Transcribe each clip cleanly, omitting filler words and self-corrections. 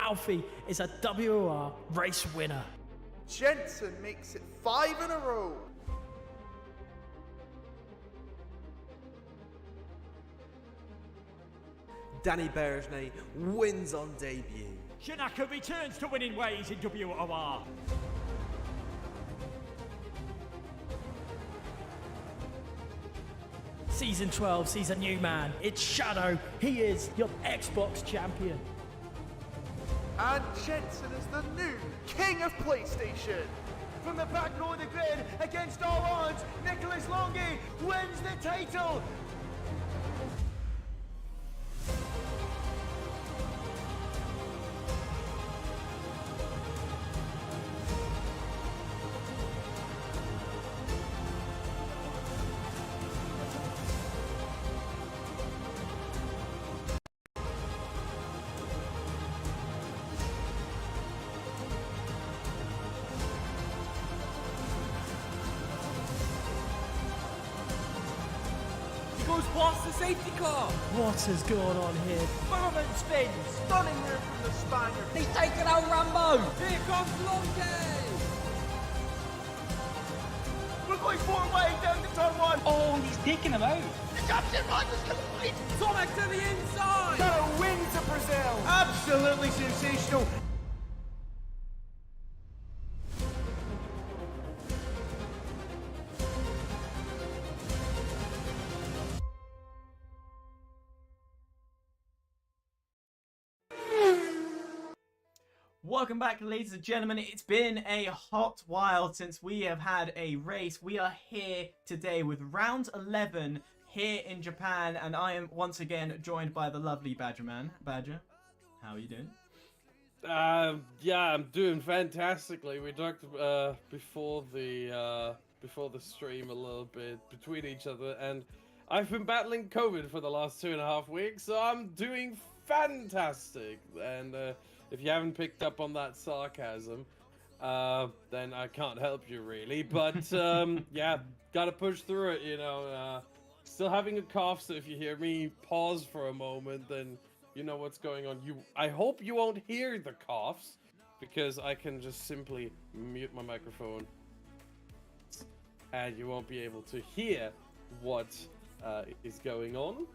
Alfie is a WOR race winner. Jensen makes it 5 in a row. Danny Berejnay wins on debut. Shinaka returns to winning ways in WOR. Season 12 sees a new man. It's Shadow. He is your Xbox champion. And Jensen is the new king of PlayStation. From the back row of the grid, against all odds, Nicholas Longy wins the title. Goes past the safety car. What has gone on here? Bowman spins, stunning move from the Spaniard. He's taken out Rambo. Here comes Longy. We're going 4-way down to turn 1. Oh, he's taking him out. The captain Rogers complete. Sonic to the inside. Shadow wins to Brazil. Absolutely sensational. Welcome back, ladies and gentlemen. It's been a hot while since we have had a race. We are here today with round 11 here in Japan, and I am once again joined by the lovely Badgerman. Badger, how are you doing? Yeah, I'm doing fantastically. We talked before the stream a little bit between each other, and I've been battling COVID for the last 2.5 weeks, so I'm doing fantastic. And if you haven't picked up on that sarcasm, then I can't help you really. But yeah, gotta push through it, you know. Still having a cough, so if you hear me pause for a moment, then you know what's going on. I hope you won't hear the coughs, because I can just simply mute my microphone, and you won't be able to hear what is going on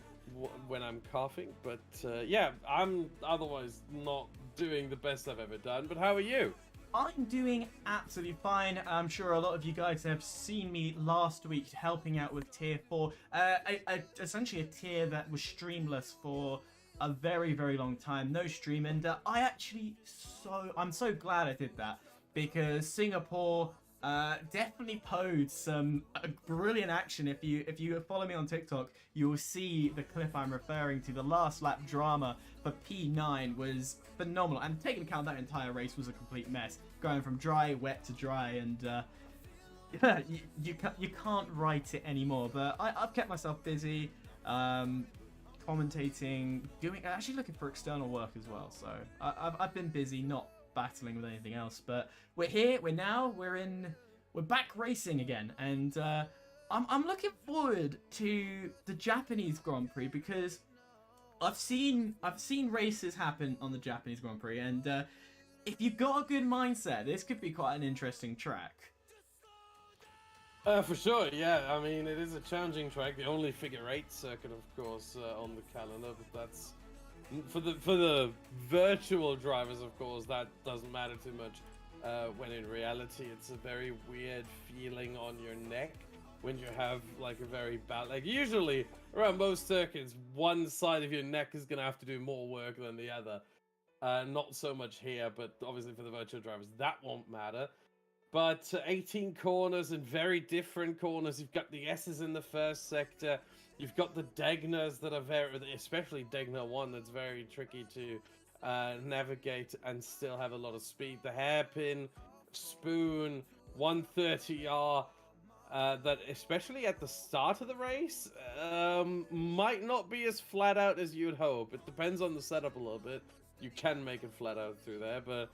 when I'm coughing. But yeah, I'm otherwise not doing the best I've ever done. But how are you? I'm doing absolutely fine. I'm sure a lot of you guys have seen me last week helping out with tier 4. Essentially a tier that was streamless for a very, very long time. No stream, and I'm so glad I did that, because Singapore definitely posed some brilliant action. If you follow me on TikTok, you will see the clip I'm referring to. The last lap drama for P9 was phenomenal, and taking account that entire race was a complete mess, going from dry, wet to dry, and yeah, you can't write it anymore. But I've kept myself busy, commentating, actually looking for external work as well. So I've been busy, not battling with anything else. But we're here. We're back racing again, and I'm looking forward to the Japanese Grand Prix, because I've seen races happen on the Japanese Grand Prix, and if you've got a good mindset, this could be quite an interesting track. For sure, yeah. I mean, it is a challenging track. The only figure-8 circuit, of course, on the calendar. But that's for the virtual drivers, of course. That doesn't matter too much. When in reality, it's a very weird feeling on your neck when you have like a very bad, like usually around most circuits, one side of your neck is gonna have to do more work than the other. Not so much here, but obviously for the virtual drivers, that won't matter. But 18 corners and very different corners. You've got the S's in the first sector. You've got the Degners that are very, especially Degner 1, that's very tricky to navigate and still have a lot of speed. The hairpin, spoon, 130R, that especially at the start of the race, might not be as flat out as you'd hope. It depends on the setup a little bit. You can make it flat out through there, but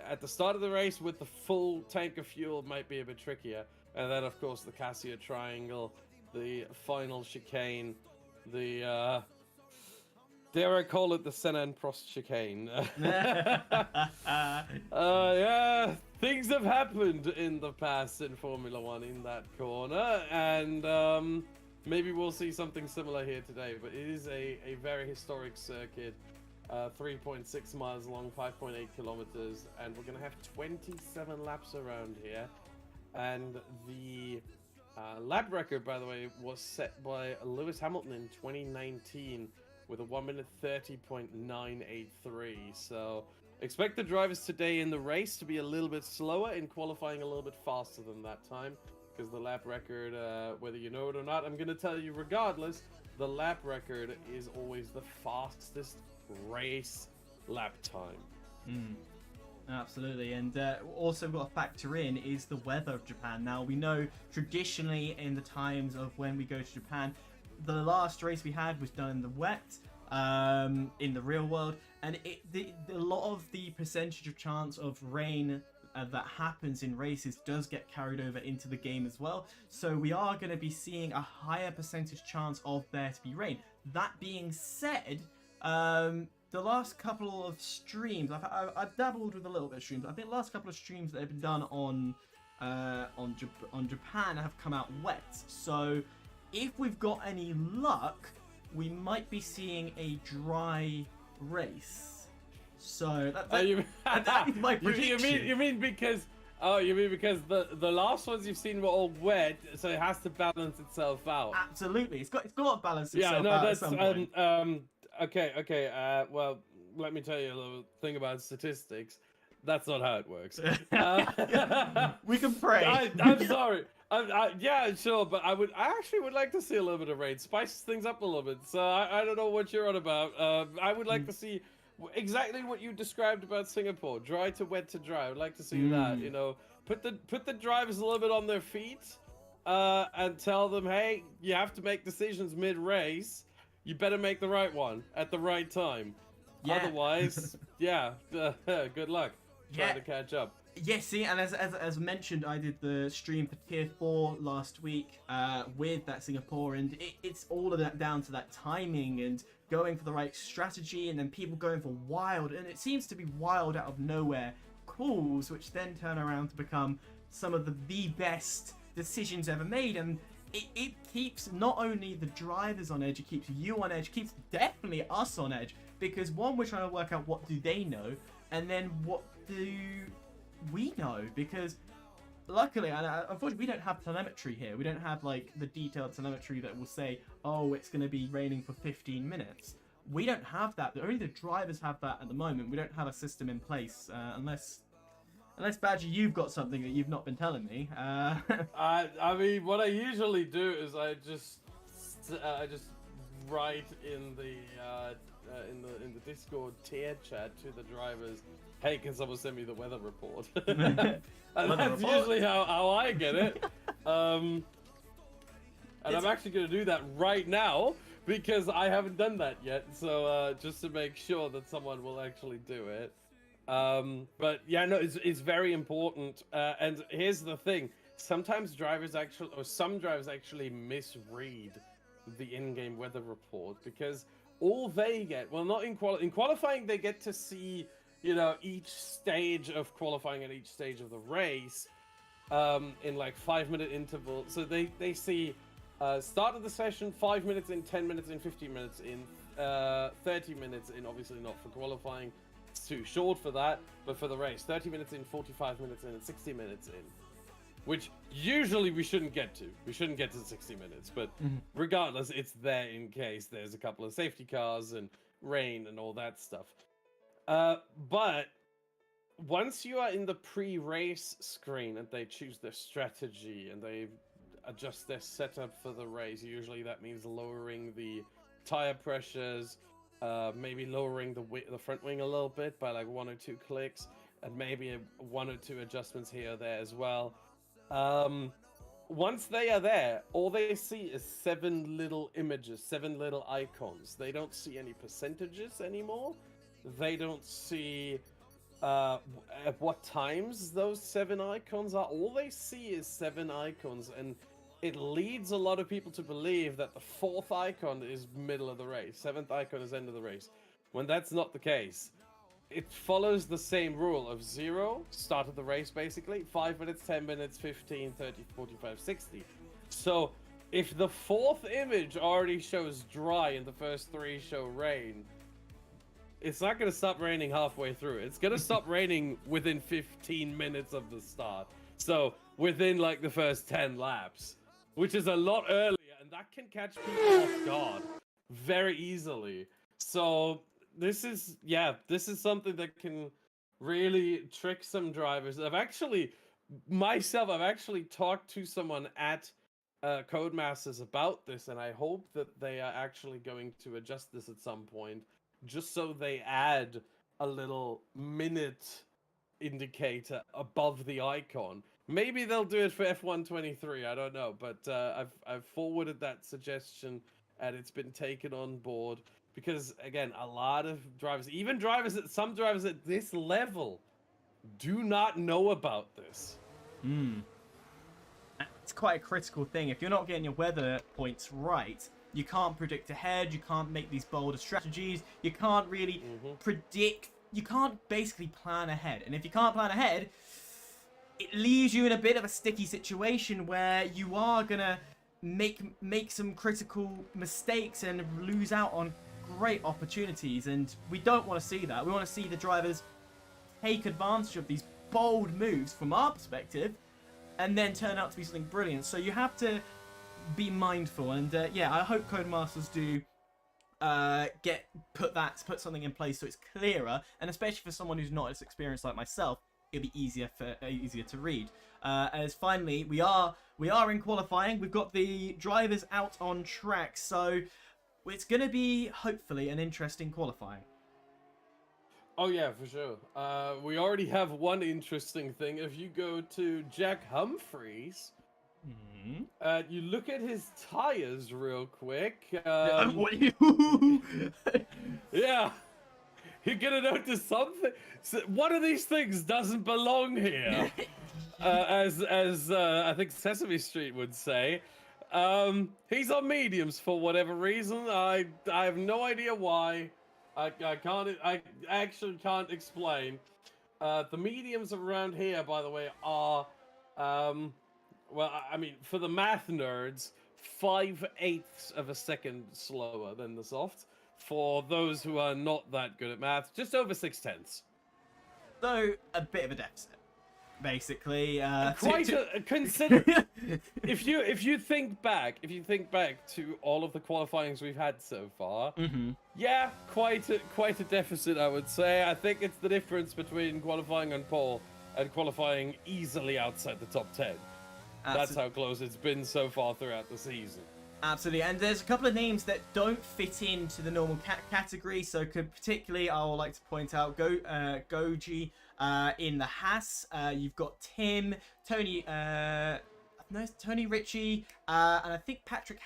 at the start of the race with the full tank of fuel might be a bit trickier. And then of course the Cassia Triangle, the final chicane, the Dare I call it the Senna and Prost chicane? Yeah, things have happened in the past in Formula One in that corner, and maybe we'll see something similar here today. But it is a very historic circuit, 3.6 miles long, 5.8 kilometers, and we're gonna have 27 laps around here. And the lap record, by the way, was set by Lewis Hamilton in 2019 with a 1 minute 30.983. So expect the drivers today in the race to be a little bit slower, in qualifying a little bit faster than that time, because the lap record, whether you know it or not, I'm going to tell you regardless, the lap record is always the fastest race lap time. Absolutely, and also got to factor in is the weather of Japan. Now, we know traditionally in the times of when we go to Japan, the last race we had was done in the wet, in the real world, and a lot of the percentage of chance of rain that happens in races does get carried over into the game as well. So we are going to be seeing a higher percentage chance of there to be rain. That being said, the last couple of streams, I've dabbled with a little bit of streams. I think the last couple of streams that have been done on Japan have come out wet. So if we've got any luck, we might be seeing a dry race. So that is my prediction. You mean because the last ones you've seen were all wet, so it has to balance itself out. Absolutely, it's got to balance itself Yeah, no, out that's at some point. okay. Well, let me tell you a little thing about statistics. That's not how it works. We can pray. I'm sorry. Yeah, sure, but I actually would like to see a little bit of rain, spice things up a little bit. So I don't know what you're on about. I would like to see exactly what you described about Singapore, dry to wet to dry. I would like to see that. You know, put the drivers a little bit on their feet, and tell them, hey, you have to make decisions mid-race. You better make the right one at the right time. Yeah. Otherwise, good luck trying to catch up. Yeah, see, and as mentioned, I did the stream for Tier 4 last week with that Singapore, and it's all of that down to that timing and going for the right strategy, and then people going for wild, and it seems to be wild out of nowhere calls, which then turn around to become some of the best decisions ever made, and it keeps not only the drivers on edge, it keeps you on edge, keeps definitely us on edge, because one, we're trying to work out what do they know, and then what do we know, because luckily, and unfortunately, we don't have telemetry here. We don't have like the detailed telemetry that will say, oh, it's going to be raining for 15 minutes. We don't have that. Only the drivers have that at the moment. We don't have a system in place, unless Badger, you've got something that you've not been telling me. I mean, what I usually do is I just write in the Discord tier chat to the drivers, hey, can someone send me the weather report? And that's usually how I get it. And I'm actually going to do that right now because I haven't done that yet. So just to make sure that someone will actually do it. But yeah, no, it's very important. And here's the thing: sometimes some drivers actually misread the in-game weather report, because all they get, well, not in qualifying, they get to see, you know, each stage of qualifying and each stage of the race in like 5-minute intervals. So they see start of the session, 5 minutes in, 10 minutes in, 15 minutes in, 30 minutes in. Obviously not for qualifying, it's too short for that, but for the race, 30 minutes in, 45 minutes in, and 60 minutes in. Which usually we shouldn't get to. We shouldn't get to 60 minutes, but regardless, it's there in case there's a couple of safety cars and rain and all that stuff. But once you are in the pre-race screen and they choose their strategy and they adjust their setup for the race, usually that means lowering the tire pressures, maybe lowering the front wing a little bit by like 1 or 2 clicks, and maybe 1 or 2 adjustments here or there as well. Once they are there, all they see is 7 little images, 7 little icons. They don't see any percentages anymore. They don't see at what times those 7 icons are. All they see is 7 icons, and it leads a lot of people to believe that the 4th icon is middle of the race, 7th icon is end of the race, when that's not the case. It follows the same rule of 0, start of the race basically, 5 minutes, 10 minutes, 15, 30, 45, 60. So if the 4th image already shows dry and the first 3 show rain, it's not going to stop raining halfway through. It's going to stop raining within 15 minutes of the start. So within like the first 10 laps, which is a lot earlier, and that can catch people off guard very easily. So this is something that can really trick some drivers. I've actually talked to someone at Codemasters about this, and I hope that they are actually going to adjust this at some point, just so they add a little minute indicator above the icon. Maybe they'll do it for F123, I don't know, but I've forwarded that suggestion and it's been taken on board because, again, a lot of drivers, even some drivers at this level, do not know about this. It's quite a critical thing. If you're not getting your weather points right, you can't predict ahead, you can't make these bolder strategies, you can't really predict, you can't basically plan ahead. And if you can't plan ahead, it leaves you in a bit of a sticky situation where you are gonna make some critical mistakes and lose out on great opportunities, and we don't want to see that. We want to see the drivers take advantage of these bold moves from our perspective and then turn out to be something brilliant. So you have to be mindful, and yeah, I hope Codemasters do put something in place so it's clearer, and especially for someone who's not as experienced like myself, it'll be easier to read. As finally, we are in qualifying. We've got the drivers out on track, so it's going to be hopefully an interesting qualifying. Oh yeah, for sure. We already have one interesting thing. If you go to Jack Humphreys, you look at his tires real quick. Yeah, you're gonna notice something. One of these things doesn't belong here, as I think Sesame Street would say. He's on mediums for whatever reason. I have no idea why. I actually can't explain. The mediums around here, by the way, are well, I mean, for the math nerds, 5/8 of a second slower than the soft. For those who are not that good at math, just over 6/10. So a bit of a deficit, basically. Consider if you think back to all of the qualifyings we've had so far. Yeah, quite a deficit, I would say. I think it's the difference between qualifying on pole and qualifying easily outside the top 10. That's how close it's been so far throughout the season. Absolutely, and there's a couple of names that don't fit into the normal category, so particularly I would like to point out Goji in the Haas. You've got Tim, Tony Ritchie, and I think Patrick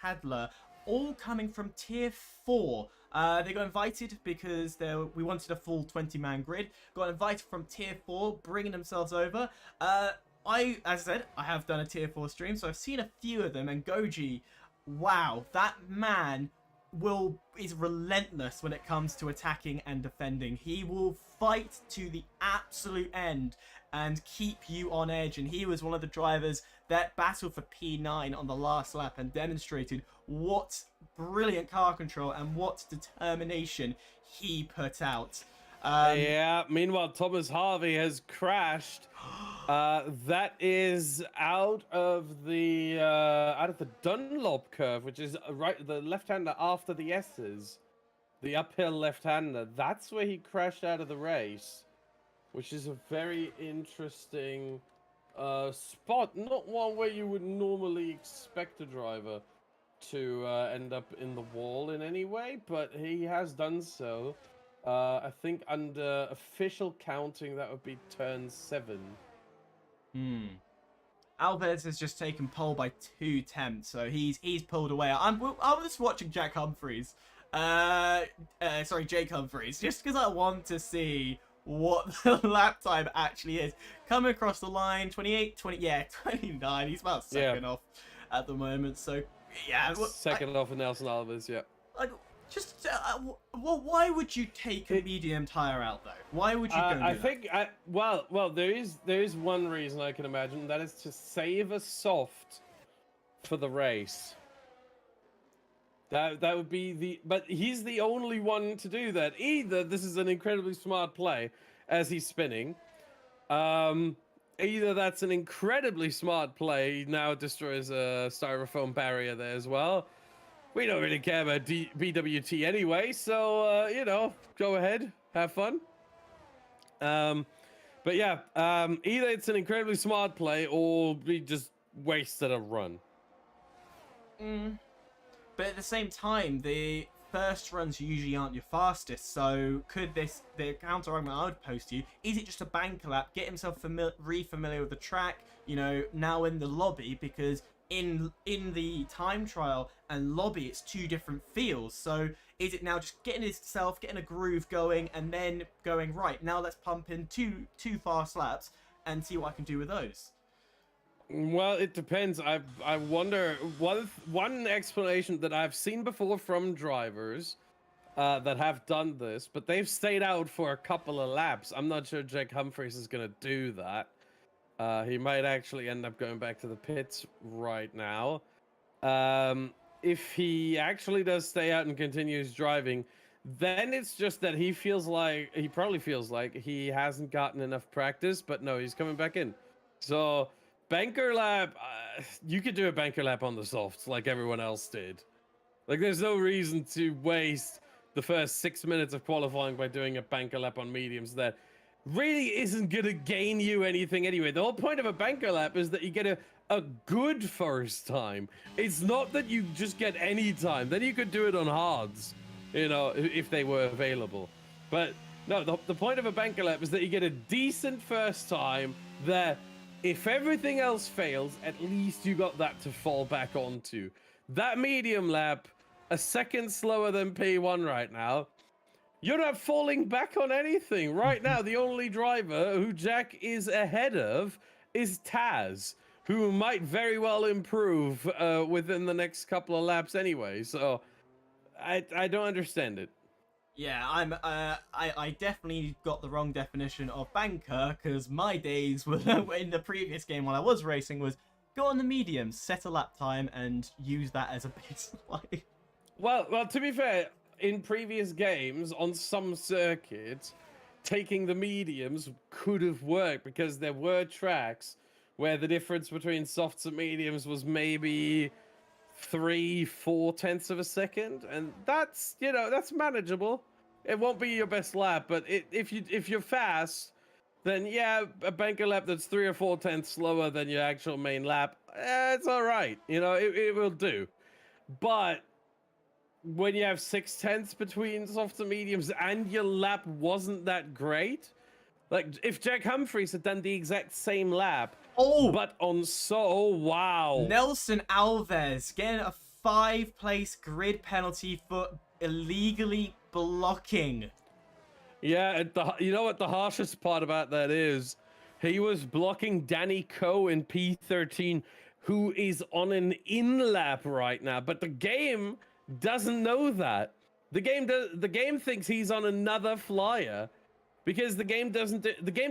Hadler, all coming from Tier 4. They got invited because we wanted a full 20-man grid. Got invited from Tier 4, bringing themselves over. As I said, I have done a Tier 4 stream, so I've seen a few of them, and Goji, wow, that man is relentless when it comes to attacking and defending. He will fight to the absolute end and keep you on edge, and he was one of the drivers that battled for P9 on the last lap and demonstrated what brilliant car control and what determination he put out. Yeah, meanwhile, Thomas Harvey has crashed. That is out of the Dunlop curve, which is the left-hander after the S's. The uphill left-hander. That's where he crashed out of the race, which is a very interesting spot. Not one where you would normally expect a driver to end up in the wall in any way, but he has done so. I think under official counting, that would be turn 7. Alves has just taken pole by 2 tenths, so he's pulled away. I was just watching Jake Humphreys, just because I want to see what the lap time actually is. Coming across the line, 28, 20, yeah, 29. He's about second off at the moment. So, yeah. Second off of Nelson Alves, yeah. Just, well, why would you take a medium tire out though? Why would you go? I think, well, there is one reason I can imagine. That is to save a soft for the race. That would be but he's the only one to do that. Either this is an incredibly smart play as he's spinning. Either that's an incredibly smart play. He now destroys a styrofoam barrier there as well. We don't really care about BWT anyway, so, you know, go ahead, have fun. But yeah, either it's an incredibly smart play or we just wasted a run. But at the same time, the first runs usually aren't your fastest, so could the counter argument I would pose to you, is it just a banker lap, get himself re-familiar with the track, you know, now in the lobby, because in the time trial and lobby it's two different feels. So is it now just getting a groove going and then going, right, now let's pump in two fast laps and see what I can do with those? Well, it depends. I wonder, one explanation that I've seen before from drivers that have done this, but they've stayed out for a couple of laps. I'm not sure Jack Humphreys is going to do that. He might actually end up going back to the pits right now. If he actually does stay out and continues driving, then it's just that he probably feels like he hasn't gotten enough practice, but no, he's coming back in. So banker lap, you could do a banker lap on the softs like everyone else did. Like, there's no reason to waste the first 6 minutes of qualifying by doing a banker lap on mediums that really isn't going to gain you anything anyway. The whole point of a banker lap is that you get a good first time. It's not that you just get any time. Then you could do it on hards, you know, if they were available. But no, the point of a banker lap is that you get a decent first time that if everything else fails, at least you got that to fall back onto. That medium lap, a second slower than P1 right now, you're not falling back on anything. Right now, the only driver who Jack is ahead of is Taz, who might very well improve within the next couple of laps anyway. So I don't understand it. Yeah, I definitely got the wrong definition of banker, because my days were in the previous game while I was racing was go on the mediums, set a lap time, and use that as a baseline. Well, to be fair, in previous games on some circuits, taking the mediums could have worked because there were tracks where the difference between softs and mediums was maybe 3-4 tenths of a second, and that's, you know, that's manageable. It won't be your best lap, but if you're fast, then yeah, a banker lap that's 3 or 4 tenths slower than your actual main lap, it's all right. You know, it will do. But when you have 6 tenths between softs and mediums and your lap wasn't that great, like if Jack Humphreys had done the exact same lap, but on wow. Nelson Alves getting a 5-place grid penalty for illegally blocking. Yeah, and you know what the harshest part about that is? He was blocking Danny Coe in P13, who is on an in-lap right now, but the game doesn't know that. The game thinks he's on another flyer, because the game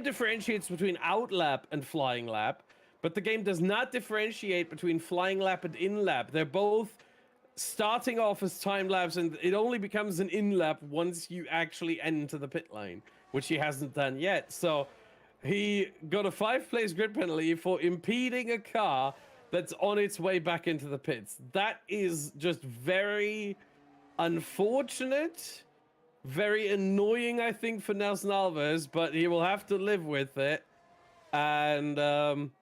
differentiates between out lap and flying lap, but the game does not differentiate between flying lap and in lap. They're both starting off as time laps, and it only becomes an in lap once you actually enter the pit lane, which he hasn't done yet. So he got a 5-place grid penalty for impeding a car that's on its way back into the pits. That is just very unfortunate, very annoying, I think, for Nelson Alves, but he will have to live with it. And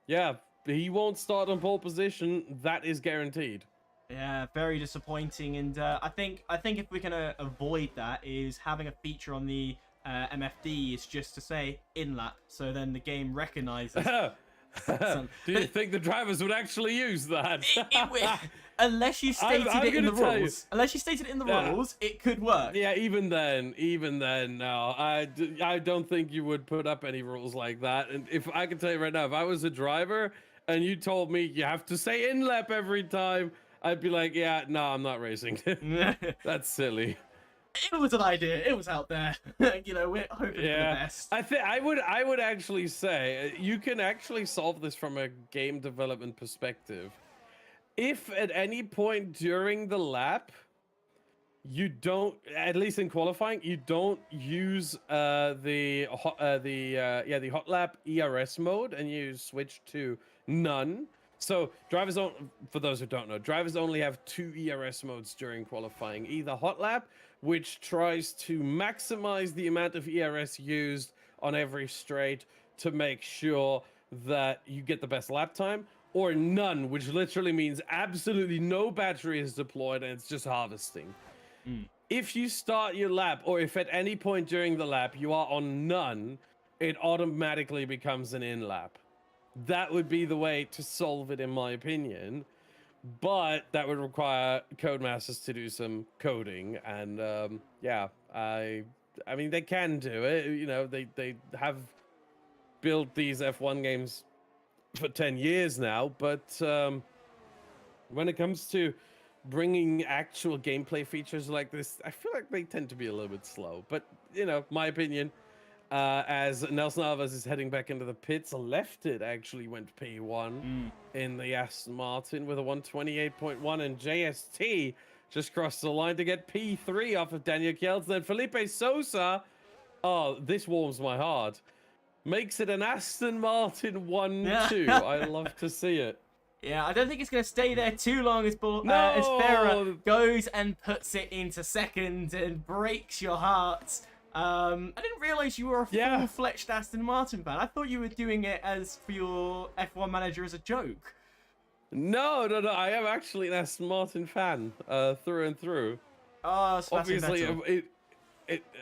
yeah, he won't start on pole position. That is guaranteed. Yeah, very disappointing. And I think if we're gonna avoid that, is having a feature on the MFD is just to say in lap, so then the game recognizes. Some- Do you think the drivers would actually use that? Unless you stated I'm it in the gonna tell you. rules. Unless you stated it in the Yeah. rules, it could work. Yeah, even then, no. I don't think you would put up any rules like that. And if I can tell you right now, if I was a driver and you told me you have to say in lap every time, I'd be like, yeah, no, I'm not racing. That's silly. It was an idea. It was out there. You know, we're hoping for the best. I would actually say you can actually solve this from a game development perspective. If at any point during the lap you don't, at least in qualifying, you don't use the hot lap ERS mode and you switch to none. So drivers don't, for those who don't know, drivers only have 2 ERS modes during qualifying. Either hot lap, which tries to maximize the amount of ERS used on every straight to make sure that you get the best lap time, or none, which literally means absolutely no battery is deployed and it's just harvesting. If you start your lap, or if at any point during the lap you are on none, it automatically becomes an in lap. That would be the way to solve it, in my opinion. But that would require Codemasters to do some coding, and yeah, I mean they can do it. You know, they have built these F1 games for 10 years now, but when it comes to bringing actual gameplay features like this, I feel like they tend to be a little bit slow. But you know, my opinion. As Nelson Alves is heading back into the pits, Lefted actually went P1 in the Aston Martin with a 128.1, and JST just crossed the line to get P3 off of Daniel Kieltz. Then Felipe Sosa, oh, this warms my heart, makes it an Aston Martin 1-2. I love to see it. Yeah, I don't think it's going to stay there too long as Farah goes and puts it into second and breaks your heart. I didn't realize you were a full-fledged Aston Martin fan. I thought you were doing it as for your F1 manager as a joke. No. I am actually an Aston Martin fan, through and through. Oh, obviously,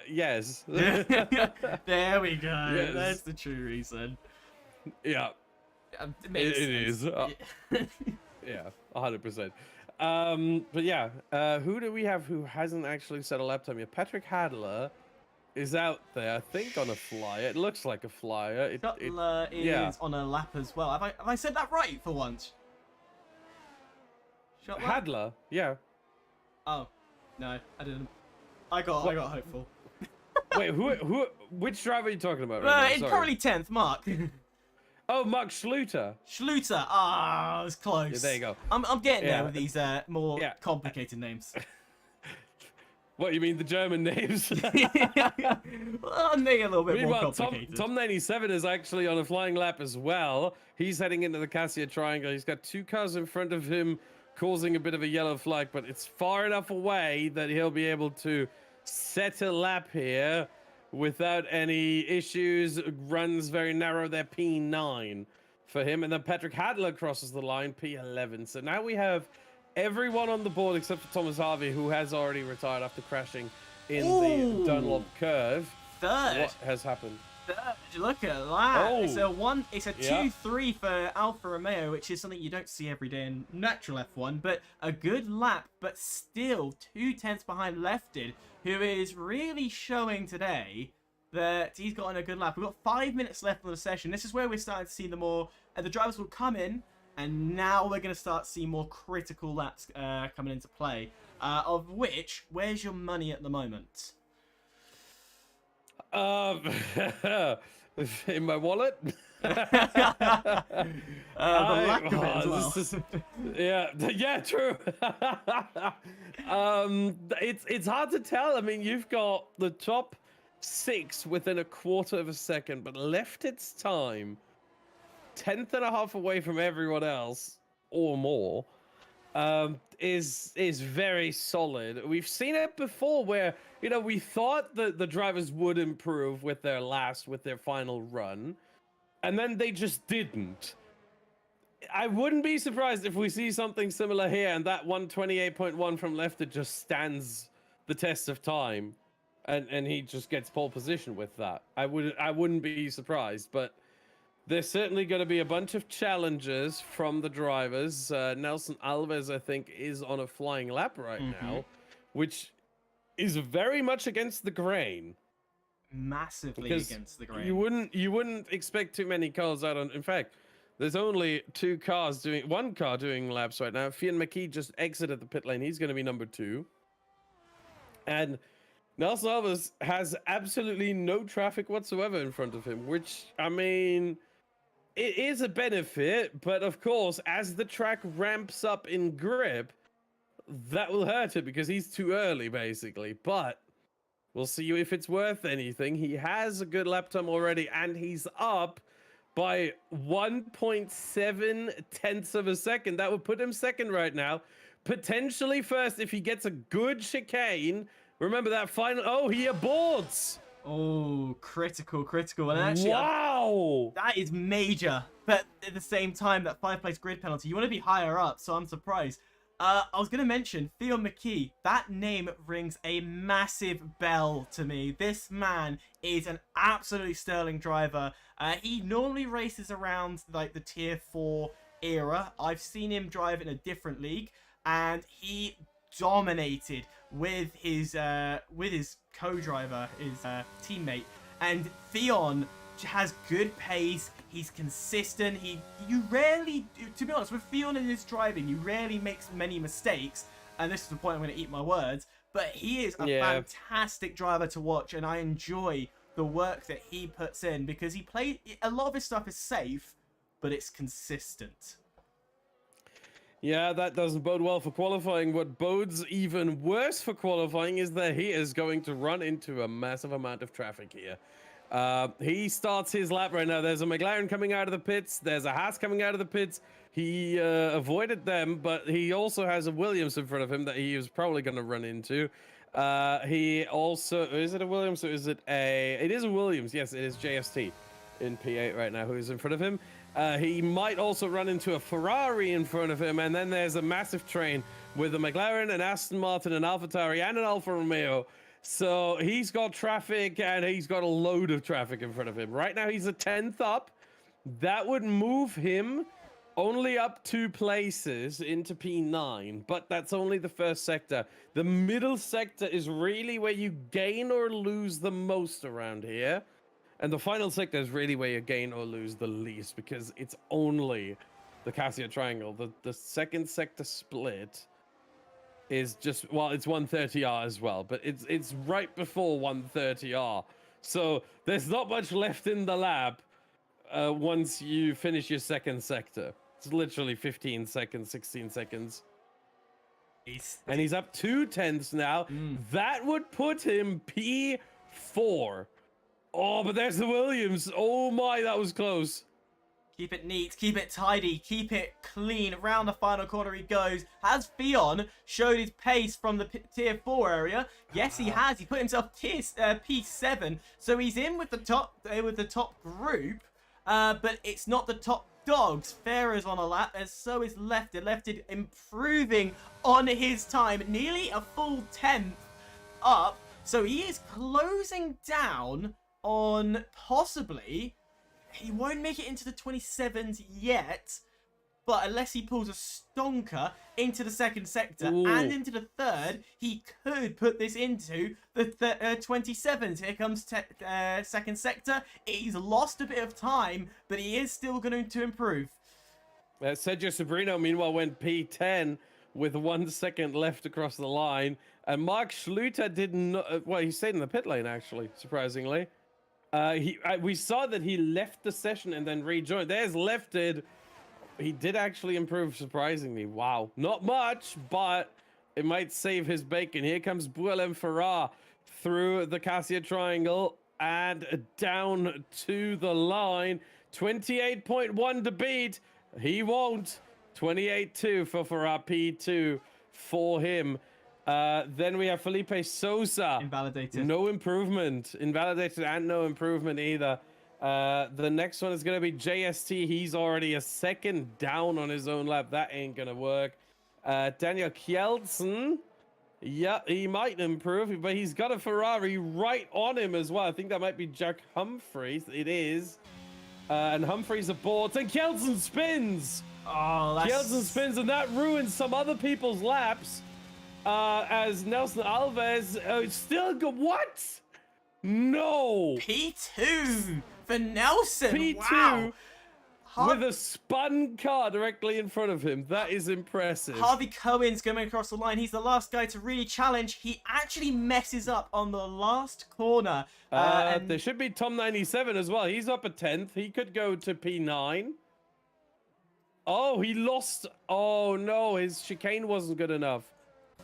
yes. There we go. Yes. That's the true reason. Yeah. It is. Yeah, 100%. But yeah, who do we have who hasn't actually set a lap time yet? Patrick Hadler is out there, I think, on a flyer. It looks like a flyer. Shuttler is on a lap as well. Have I said that right for once? Shuttler? Hadler, yeah. Oh, no, I didn't. I got hopeful. Wait, which driver are you talking about right now? It's currently 10th, Mark. Oh, Mark Schluter. Schluter. Ah, it was close. Yeah, there you go. I'm getting there with these more complicated names. What, you mean the German names? Well, maybe a little bit more complicated. Tom 97 is actually on a flying lap as well. He's heading into the Cassia Triangle. He's got 2 cars in front of him, causing a bit of a yellow flag, but it's far enough away that he'll be able to set a lap here without any issues. Runs very narrow there, P9 for him. And then Patrick Hadler crosses the line, P11. So now we have everyone on the board except for Thomas Harvey, who has already retired after crashing in the Dunlop curve. Third. What has happened? Third. Look at that. Oh. It's a 2-3 for Alfa Romeo, which is something you don't see every day in natural F1, but a good lap, but still 2/10 behind Lefted, who is really showing today that he's gotten a good lap. We've got 5 minutes left on the session. This is where we're starting to see the drivers will come in, and now we're going to start to see more critical laps coming into play. Of which, where's your money at the moment? In my wallet. The lack of it as well. Yeah, true. It's hard to tell. I mean, you've got the top 6 within a quarter of a second, but left its time 10th and a half away from everyone else or more. Is very solid. We've seen it before where, you know, we thought that the drivers would improve with their final run, and then they just didn't. I wouldn't be surprised if we see something similar here, and that 128.1 from Lefted just stands the test of time, and he just gets pole position with that. I wouldn't be surprised, but there's certainly going to be a bunch of challenges from the drivers. Nelson Alves, I think, is on a flying lap right now, which is very much against the grain. Massively Because against the grain. You wouldn't expect too many cars out on. In fact, there's only one car doing laps right now. Fionn McKee just exited the pit lane. He's going to be number 2. And Nelson Alves has absolutely no traffic whatsoever in front of him, which, I mean, it is a benefit, but of course, as the track ramps up in grip, that will hurt it because he's too early, basically. But we'll see if it's worth anything. He has a good lap time already, and he's up by 1.7 tenths of a second. That would put him second right now. Potentially first if he gets a good chicane. Remember that final... Oh, he aborts! Oh, critical. And actually, wow! that is major. But at the same time, that 5-place grid penalty, you want to be higher up, so I'm surprised. I was going to mention Fionn McKee. That name rings a massive bell to me. This man is an absolutely sterling driver. He normally races around like the tier 4 era. I've seen him drive in a different league, and he dominated with his co-driver, his teammate. And Fionn has good pace. He's consistent. You rarely, to be honest, with Fionn and his driving, you rarely makes many mistakes. And this is the point I'm going to eat my words. But he is a fantastic driver to watch, and I enjoy the work that he puts in because a lot of his stuff is safe, but it's consistent. Yeah, that doesn't bode well for qualifying. What bodes even worse for qualifying is that he is going to run into a massive amount of traffic here. He starts his lap right now. There's a McLaren coming out of the pits. There's a Haas coming out of the pits. He avoided them, but he also has a Williams in front of him that he was probably going to run into. He also... Is it a Williams or is it a... It is a Williams. Yes, it is JST in P8 right now who is in front of him. He might also run into a Ferrari in front of him, and then there's a massive train with a McLaren, an Aston Martin, an AlphaTauri, and an Alfa Romeo. So he's got traffic, and he's got a load of traffic in front of him. Right now, he's a 10th up. That would move him only up 2 places into P9, but that's only the first sector. The middle sector is really where you gain or lose the most around here. And the final sector is really where you gain or lose the least, because it's only the Cassia Triangle. The second sector split is just, well, it's 130R as well, but it's right before 130R. So there's not much left in the lap once you finish your second sector. It's literally 15 seconds, 16 seconds. And he's up 2 tenths now. That would put him P4. Oh, but there's the Williams. Oh my, that was close. Keep it neat, keep it tidy, keep it clean. Around the final corner he goes. Has Fionn showed his pace from the tier 4 area? Yes, he has. He put himself P7, so he's in with the top group. But it's not the top dogs. Farah's on a lap, and so is Lefted. Lefted improving on his time, nearly a full 10th up. So he is closing down on possibly, he won't make it into the 27s yet, but unless he pulls a stonker into the second sector and into the third, he could put this into the 27s. Here comes second sector. He's lost a bit of time, but he is still going to improve. Sergio Sobrino, meanwhile, went P10 with 1 second left across the line. And Mark Schluter did not... Well, he stayed in the pit lane, actually, surprisingly. We saw that he left the session and then rejoined. There's Lefted. He did actually improve, surprisingly. Wow. Not much, but it might save his bacon. Here comes Boualem Farah through the Cassia Triangle and down to the line. 28.1 to beat. He won't. 28.2 for Farah. P2 for him. Then we have Felipe Sosa. Invalidated. No improvement. Invalidated and no improvement either. The next one is going to be JST. He's already a second down on his own lap. That ain't going to work. Daniel Kjeldsen. Yeah, he might improve, but he's got a Ferrari right on him as well. I think that might be Jack Humphreys. It is. And Humphreys aborts, and Kelson spins! Oh, that's... Kelson spins, and that ruins some other people's laps. As Nelson Alves still go... What? No! P2 for Nelson. P2 wow. with a spun car directly in front of him. That is impressive. Harvey Cohen's coming across the line. He's the last guy to really challenge. He actually messes up on the last corner. And there should be Tom 97 as well. He's up a 10th. He could go to P9. Oh, he lost. Oh, no. His chicane wasn't good enough.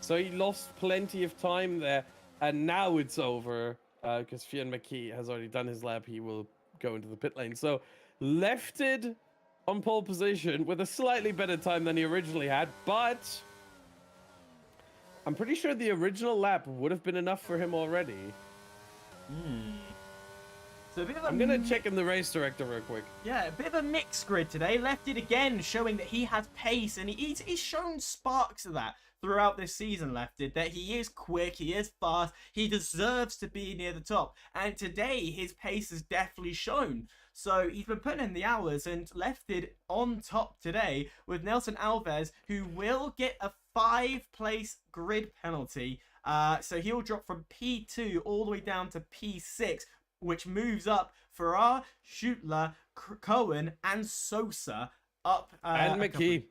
So he lost plenty of time there. And now it's over. Because Fionn McKee has already done his lap. He will go into the pit lane. So lefted on pole position with a slightly better time than he originally had. But I'm pretty sure the original lap would have been enough for him already. So a bit of I'm going to check in the race director real quick. Yeah, a bit of a mixed grid today. Lefted again, showing that he has pace, and he's shown sparks of that throughout this season, Lefted, that he is quick, he is fast, he deserves to be near the top. And today, his pace is definitely shown. So he's been putting in the hours, and Lefted on top today with Nelson Alves, who will get a 5-place grid penalty. So he'll drop from P2 all the way down to P6, which moves up Farrar, Schutler, Cohen, and Sosa up. And McKee.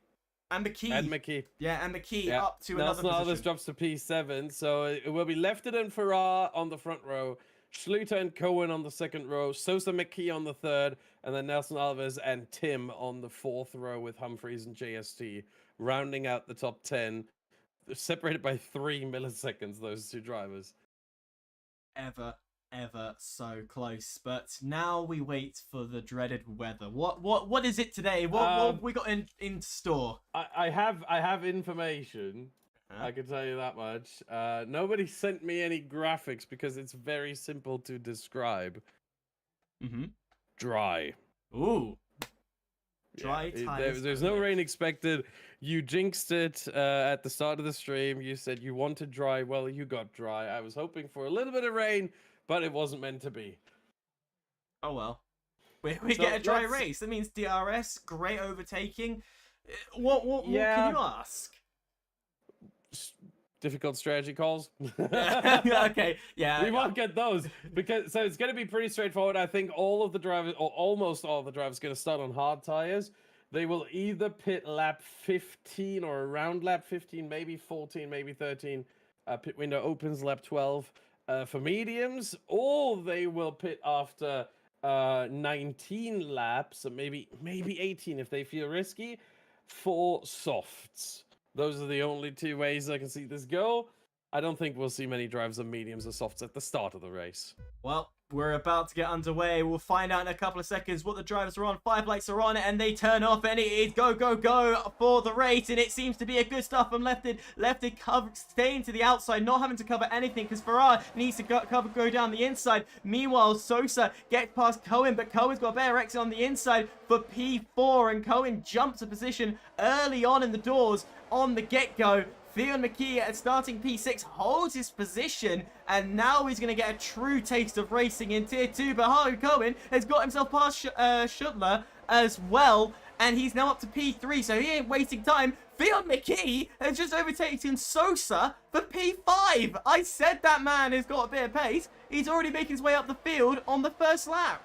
And McKee. And McKee. Yeah, and McKee Yeah. up to Nelson another Alves position. drops to P7, so it will be Lefted and Farrar on the front row, Schluter and Cohen on the second row, Sosa McKee on the third, and then Nelson Alves and Tim on the fourth row with Humphreys and JST, rounding out the top 10. They're separated by 3 milliseconds, those two drivers. Ever so close. But now we wait for the dreaded weather. What is it today? What have we got in store? I have information. I can tell you that much. Nobody sent me any graphics because it's very simple to describe. Dry. Ooh. Dry tires. There's no rain expected. You jinxed it at the start of the stream. You said you wanted dry. Well, you got dry. I was hoping for a little bit of rain, but it wasn't meant to be. Oh well. We So get a dry let's- race. That means DRS, great overtaking. What Yeah. can you ask? Difficult strategy calls. Okay, yeah. We won't get those because so it's going to be pretty straightforward. I think all of the drivers, or almost all of the drivers, going to start on hard tires. They will either pit lap 15 or around lap 15, maybe 14, maybe 13. Pit window opens lap 12 for mediums, or they will pit after 19 laps, or maybe 18 if they feel risky, for softs. Those are the only two ways I can see this go. I don't think we'll see many drivers of mediums or softs at the start of the race. Well, we're about to get underway. We'll find out in a couple of seconds what the drivers are on. 5 lights are on and they turn off, and it is go, go, go for the race. And it seems to be a good stuff from Lefted. Lefted staying to the outside, not having to cover anything because Farrar needs to go down the inside. Meanwhile, Sosa gets past Cohen, but Cohen's got a better exit on the inside for P4, and Cohen jumps a position early on in the doors on the get-go. Fionn McKee at starting P6 holds his position, and now he's going to get a true taste of racing in Tier 2. But Harvey Cohen has got himself past Schutler as well, and he's now up to P3, so he ain't wasting time. Fionn McKee has just overtaken Sosa for P5. I said that man has got a bit of pace. He's already making his way up the field on the first lap.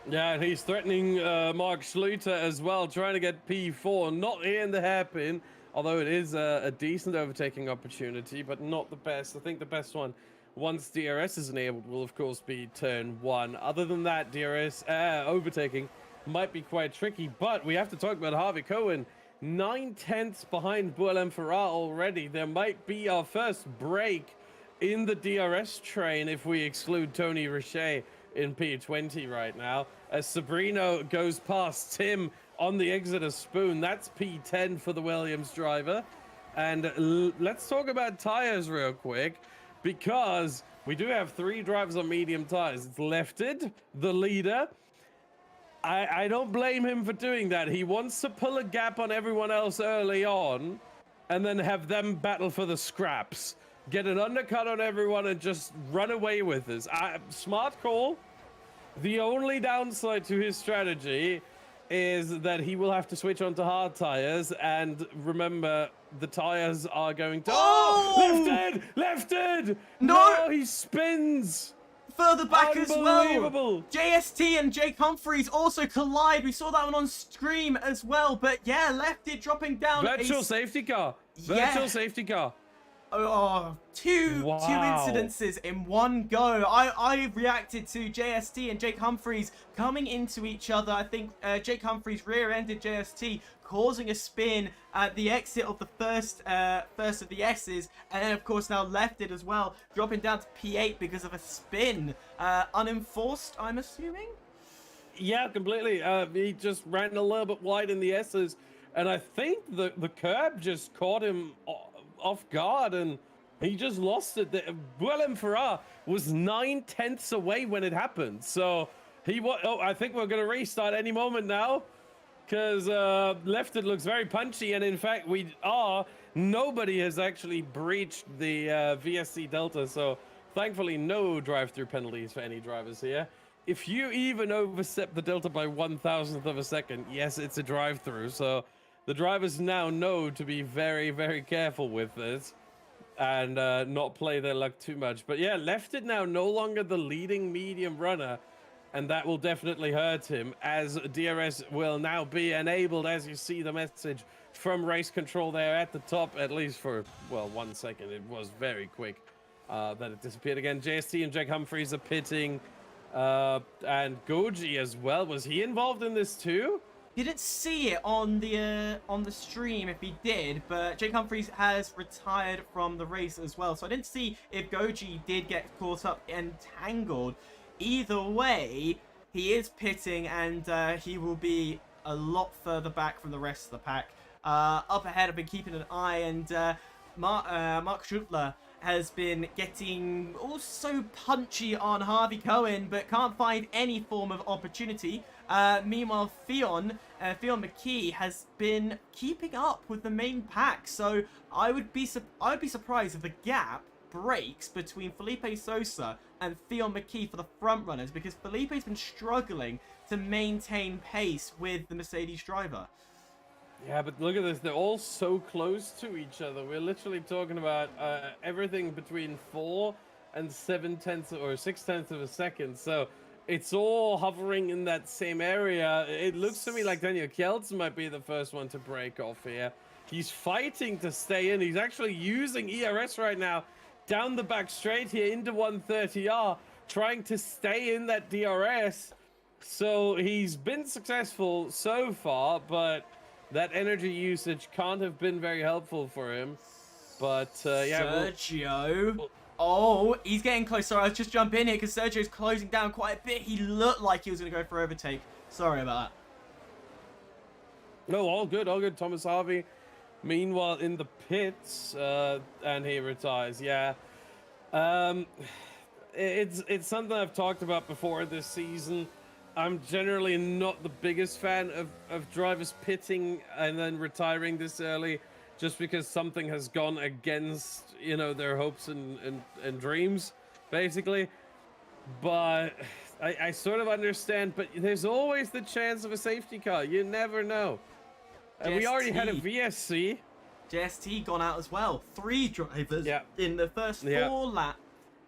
Yeah, and he's threatening Mark Schluter as well, trying to get P4. Not in the hairpin. Although it is a decent overtaking opportunity, but not the best. I think the best one, once DRS is enabled, will of course be turn 1. Other than that, DRS overtaking might be quite tricky, but we have to talk about Harvey Cohen. 9/10 behind Bourlem Farrar already. There might be our first break in the DRS train if we exclude Tony Richet in P20 right now. As Sabrino goes past Tim on the Exeter Spoon. That's P10 for the Williams driver. And let's talk about tires real quick, because we do have 3 drivers on medium tires. It's Lefted, the leader. I don't blame him for doing that. He wants to pull a gap on everyone else early on and then have them battle for the scraps. Get an undercut on everyone and just run away with this. Smart call. The only downside to his strategy is that he will have to switch onto hard tires, and remember, the tires are going to... Oh! Lefted! Lefted! No! He spins! Further back as well. Unbelievable. JST and Jake Humphreys also collide. We saw that one on stream as well. But yeah, Lefted dropping down. Virtual safety car. Yeah. Virtual safety car. Oh, two Wow. incidences in one go. I reacted to JST and Jake Humphreys coming into each other. I think Jake Humphreys rear-ended JST, causing a spin at the exit of the first of the S's, and then of course now Lefted as well, dropping down to P8 because of a spin. Unenforced, I'm assuming? Yeah, completely. He just ran a little bit wide in the S's, and I think the curb just caught him off guard, and he just lost it. Willem Farrar was 9/10 away when it happened, so I think we're going to restart any moment now, because Lefted looks very punchy, and in fact nobody has actually breached the VSC Delta, so thankfully no drive-through penalties for any drivers here. If you even overstep the Delta by 1,000th of a second, yes, it's a drive-through, so the drivers now know to be very, very careful with this and not play their luck too much. But yeah, Lefted now no longer the leading medium runner, and that will definitely hurt him, as DRS will now be enabled, as you see the message from race control there at the top, at least for, well, 1 second. It was very quick that it disappeared again. JST and Jake Humphreys are pitting, and Goji as well. Was he involved in this too? Didn't see it on the stream if he did, but Jake Humphreys has retired from the race as well, so I didn't see if Goji did get caught up and tangled. Either way, he is pitting, and he will be a lot further back from the rest of the pack. Up ahead, I've been keeping an eye, and Mark Schutler has been getting also punchy on Harvey Cohen, but can't find any form of opportunity. Meanwhile, Theon McKee has been keeping up with the main pack, so I would be surprised if the gap breaks between Felipe Sosa and Theon McKee for the front runners, because Felipe's been struggling to maintain pace with the Mercedes driver. Yeah, but look at this. They're all so close to each other. We're literally talking about everything between 4 and 7/10 or 6/10 of a second. So it's all hovering in that same area. It looks to me like Daniel Kjelsen might be the first one to break off here. He's fighting to stay in. He's actually using ERS right now down the back straight here into 130R, trying to stay in that DRS. So he's been successful so far, but that energy usage can't have been very helpful for him. But yeah, Sergio. Oh, he's getting close. Sorry, I'll just jump in here because Sergio's closing down quite a bit. He looked like he was going to go for overtake. Sorry about that. No, all good, all good. Thomas Harvey, meanwhile, in the pits, and he retires. Yeah, it's something I've talked about before this season. I'm generally not the biggest fan of drivers pitting and then retiring this early, just because something has gone against, you know, their hopes and dreams, basically. But I sort of understand, but there's always the chance of a safety car. You never know. And we already had a VSC. JST gone out as well. 3 drivers in the first 4 laps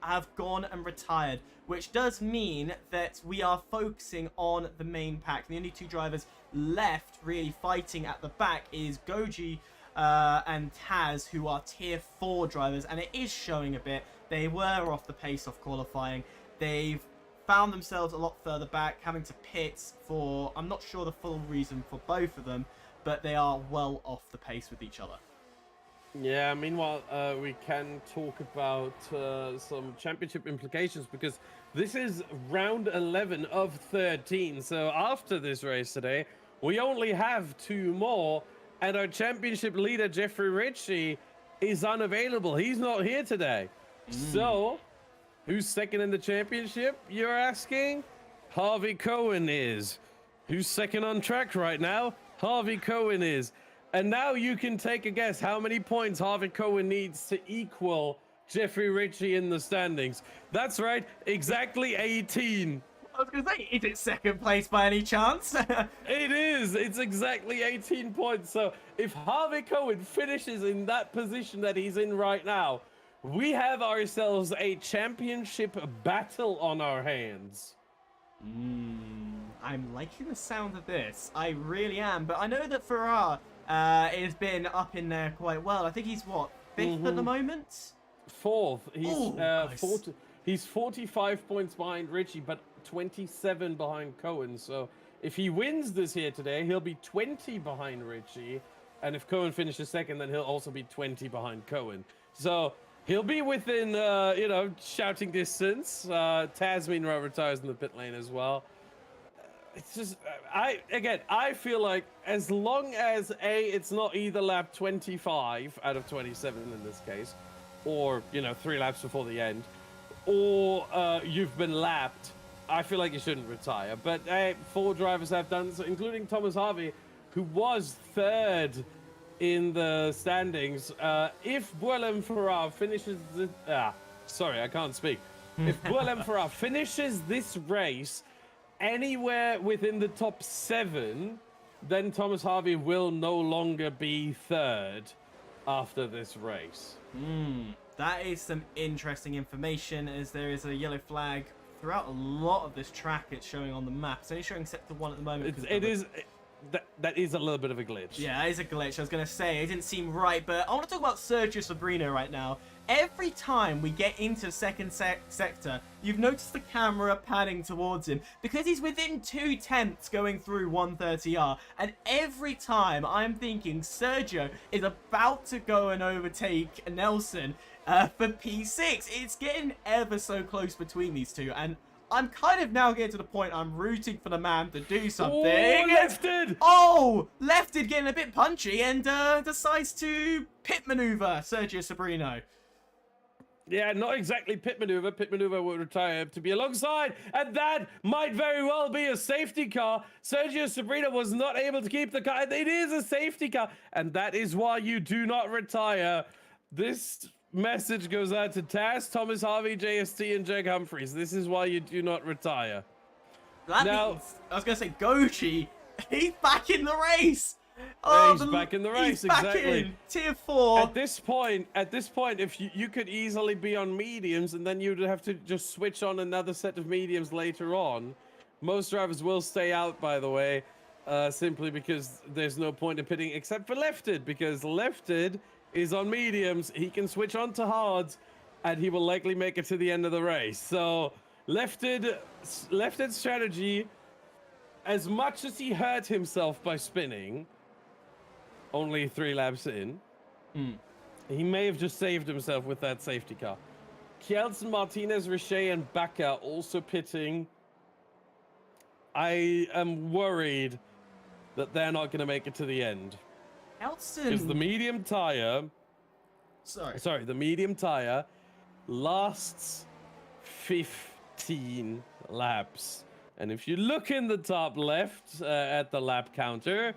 have gone and retired, which does mean that we are focusing on the main pack. The only 2 drivers left really fighting at the back is Goji and Taz, who are tier 4 drivers, and it is showing a bit. They were off the pace of qualifying. They've found themselves a lot further back, having to pit for, I'm not sure the full reason for both of them, but they are well off the pace with each other. Yeah, meanwhile, we can talk about some championship implications, because this is round 11 of 13. So after this race today, we only have 2 more, and our championship leader, Jeffrey Ritchie, is unavailable. He's not here today. So, who's second in the championship, you're asking? Harvey Cohen is. Who's second on track right now? Harvey Cohen is. And now you can take a guess how many points Harvey Cohen needs to equal Jeffrey Ritchie in the standings. That's right, exactly 18. I was going to say, is it second place by any chance? It is. It's exactly 18 points. So if Harvey Cohen finishes in that position that he's in right now, we have ourselves a championship battle on our hands. I'm liking the sound of this. I really am. But I know that Farrar has been up in there quite well. I think he's, what, 5th at the moment? 4th. He's, nice. he's 45 points behind Richie, but 27 behind Cohen. So if he wins this here today, he'll be 20 behind Richie. And if Cohen finishes second, then he'll also be 20 behind Cohen. So he'll be within, you know, shouting distance. Taz meanwhile retires in the pit lane as well. It's just, I feel like as long as it's not either lap 25 out of 27 in this case, or, you know, 3 laps before the end, or you've been lapped, I feel like you shouldn't retire. But 4 drivers have done so, including Thomas Harvey, who was 3rd in the standings. If Bourlem Farrar finishes sorry, I can't speak. If Bourlem Farrar finishes this race anywhere within the top 7, then Thomas Harvey will no longer be 3rd after this race. That is some interesting information, as there is a yellow flag throughout a lot of this track. It's showing on the map. It's only showing sector 1 at the moment. That is a little bit of a glitch. Yeah, it is a glitch. I was going to say, it didn't seem right, but I want to talk about Sergio Sabrino right now. Every time we get into second sector, you've noticed the camera panning towards him because he's within 2/10 going through 130R. And every time I'm thinking Sergio is about to go and overtake Nelson for P6. It's getting ever so close between these two. And I'm kind of now getting to the point I'm rooting for the man to do something. Oh, lefted! Oh, lefted getting a bit punchy and decides to pit maneuver Sergio Sabrino. Yeah, not exactly pit maneuver. Pit maneuver will retire to be alongside, and that might very well be a safety car. Sergio Sabrino was not able to keep the car. It is a safety car, and that is why you do not retire. This message goes out to Taz, Thomas Harvey, JST, and Jake Humphries. This is why you do not retire. That means, I was going to say, Gochi, he's back in the race. Yeah, he's back in the race, he's back exactly. in tier 4. At this point, if you could easily be on mediums, and then you'd have to just switch on another set of mediums later on. Most drivers will stay out, by the way, simply because there's no point in pitting, except for Lefted, because Lefted is on mediums. He can switch on to hards, and he will likely make it to the end of the race. So Lefted's strategy, as much as he hurt himself by spinning, only 3 laps in, he may have just saved himself with that safety car. Kjelsen, Martinez, Richet, and Bakker also pitting. I am worried that they're not going to make it to the end. Because the medium tire... Sorry, the medium tire lasts 15 laps. And if you look in the top left at the lap counter,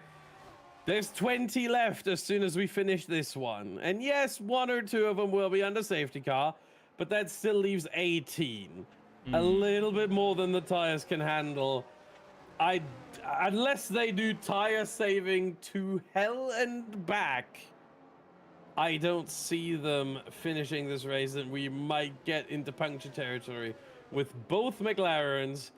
there's 20 left as soon as we finish this one. And yes, 1 or 2 of them will be under safety car, but that still leaves 18. A little bit more than the tires can handle. Unless they do tire saving to hell and back, I don't see them finishing this race, and we might get into puncture territory with both McLarens,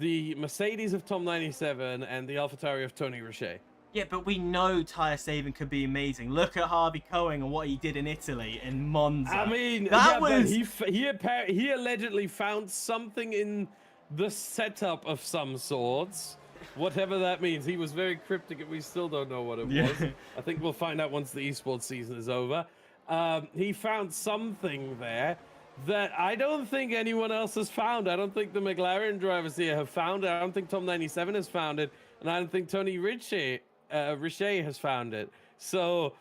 the Mercedes of Tom 97, and the AlphaTauri of Tony Richet. Yeah, but we know tire saving could be amazing. Look at Harvey Cohen and what he did in Italy, in Monza. I mean, he allegedly found something in the setup of some sorts. Whatever that means. He was very cryptic, and we still don't know what it was. I think we'll find out once the esports season is over. He found something there that I don't think anyone else has found. I don't think the McLaren drivers here have found it. I don't think Tom 97 has found it. And I don't think Tony Richet has found it. So,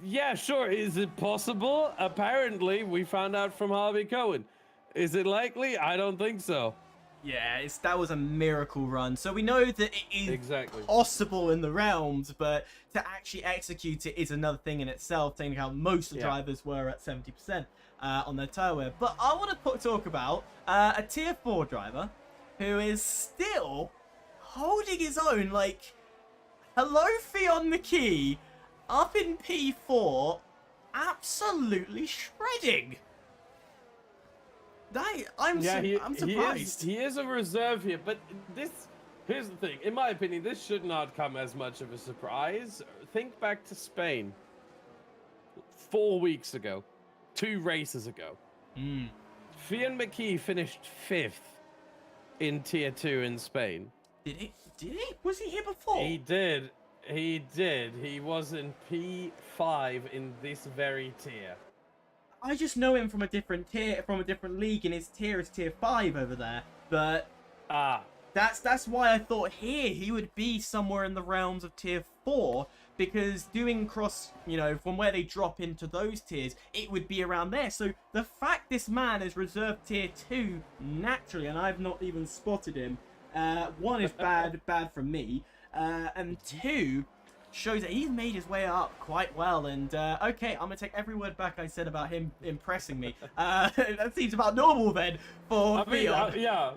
yeah, sure. Is it possible? Apparently, we found out from Harvey Cohen. Is it likely? I don't think so. Yeah, that was a miracle run. So we know that it is possible in the realms, but to actually execute it is another thing in itself, taking how most of the drivers were at 70% on their tyre wear. But I want to talk about a tier 4 driver who is still holding his own. Like, hello, Fionn McKee, up in P4, absolutely shredding. I'm surprised. He is a reserve here, but here's the thing. In my opinion, this should not come as much of a surprise. Think back to Spain. 4 weeks ago. 2 races ago. Fionn McKee finished 5th in Tier 2 in Spain. Did he? Was he here before? He did. He was in P5 in this very tier. I just know him from a different tier, from a different league, and his tier is Tier 5 over there. But that's why I thought here he would be somewhere in the realms of Tier 4, because doing cross, you know, from where they drop into those tiers, it would be around there. So the fact this man is reserved Tier 2 naturally, and I've not even spotted him, one is bad from me, and 2 shows that he's made his way up quite well. And okay, I'm gonna take every word back I said about him impressing me. That seems about normal then for Fionn. Yeah.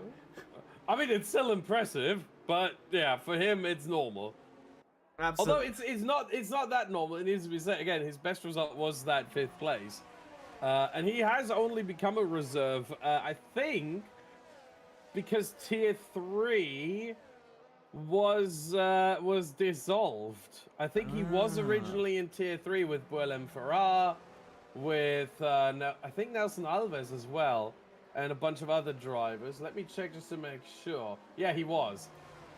I mean, it's still impressive, but yeah, for him it's normal. Absolutely. Although it's not that normal. It needs to be said again. His best result was that 5th place, and he has only become a reserve. I think because Tier 3 was dissolved. I think he was originally in Tier 3 with Bourlem Farah, with I think Nelson Alves as well, and a bunch of other drivers. Let me check just to make sure. Yeah, he was.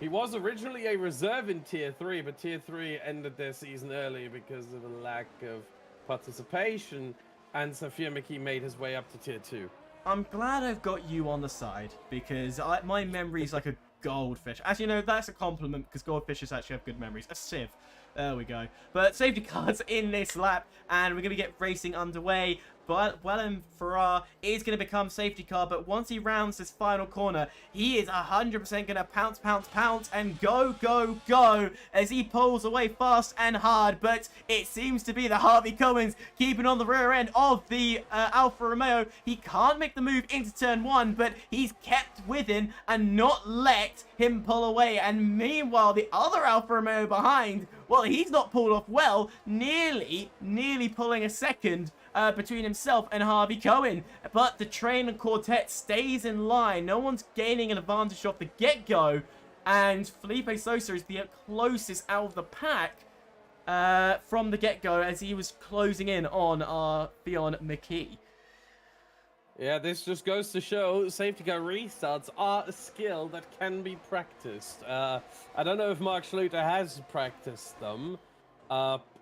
He was originally a reserve in Tier 3, but Tier 3 ended their season early because of a lack of participation, and so Fionn McKee made his way up to Tier 2. I'm glad I've got you on the side, because my memory is like a goldfish. Actually, no, that's a compliment, because goldfishes actually have good memories. A sieve. There we go. But safety cars in this lap, and we're going to get racing underway. But Bourlem Farah is going to become safety car, but once he rounds this final corner, he is 100% going to pounce, and go, as he pulls away fast and hard. But it seems to be the Harvey Cohen's keeping on the rear end of the Alfa Romeo. He can't make the move into turn 1, but he's kept within and not let him pull away. And meanwhile, the other Alfa Romeo behind, well, he's not pulled off well, nearly pulling a second between himself and Harvey Cohen. But the train and quartet stays in line. No one's gaining an advantage off the get-go. And Felipe Sosa is the closest out of the pack from the get-go as he was closing in on our Fionn McKee. Yeah, this just goes to show safety car restarts are a skill that can be practiced. I don't know if Mark Schluter has practiced them.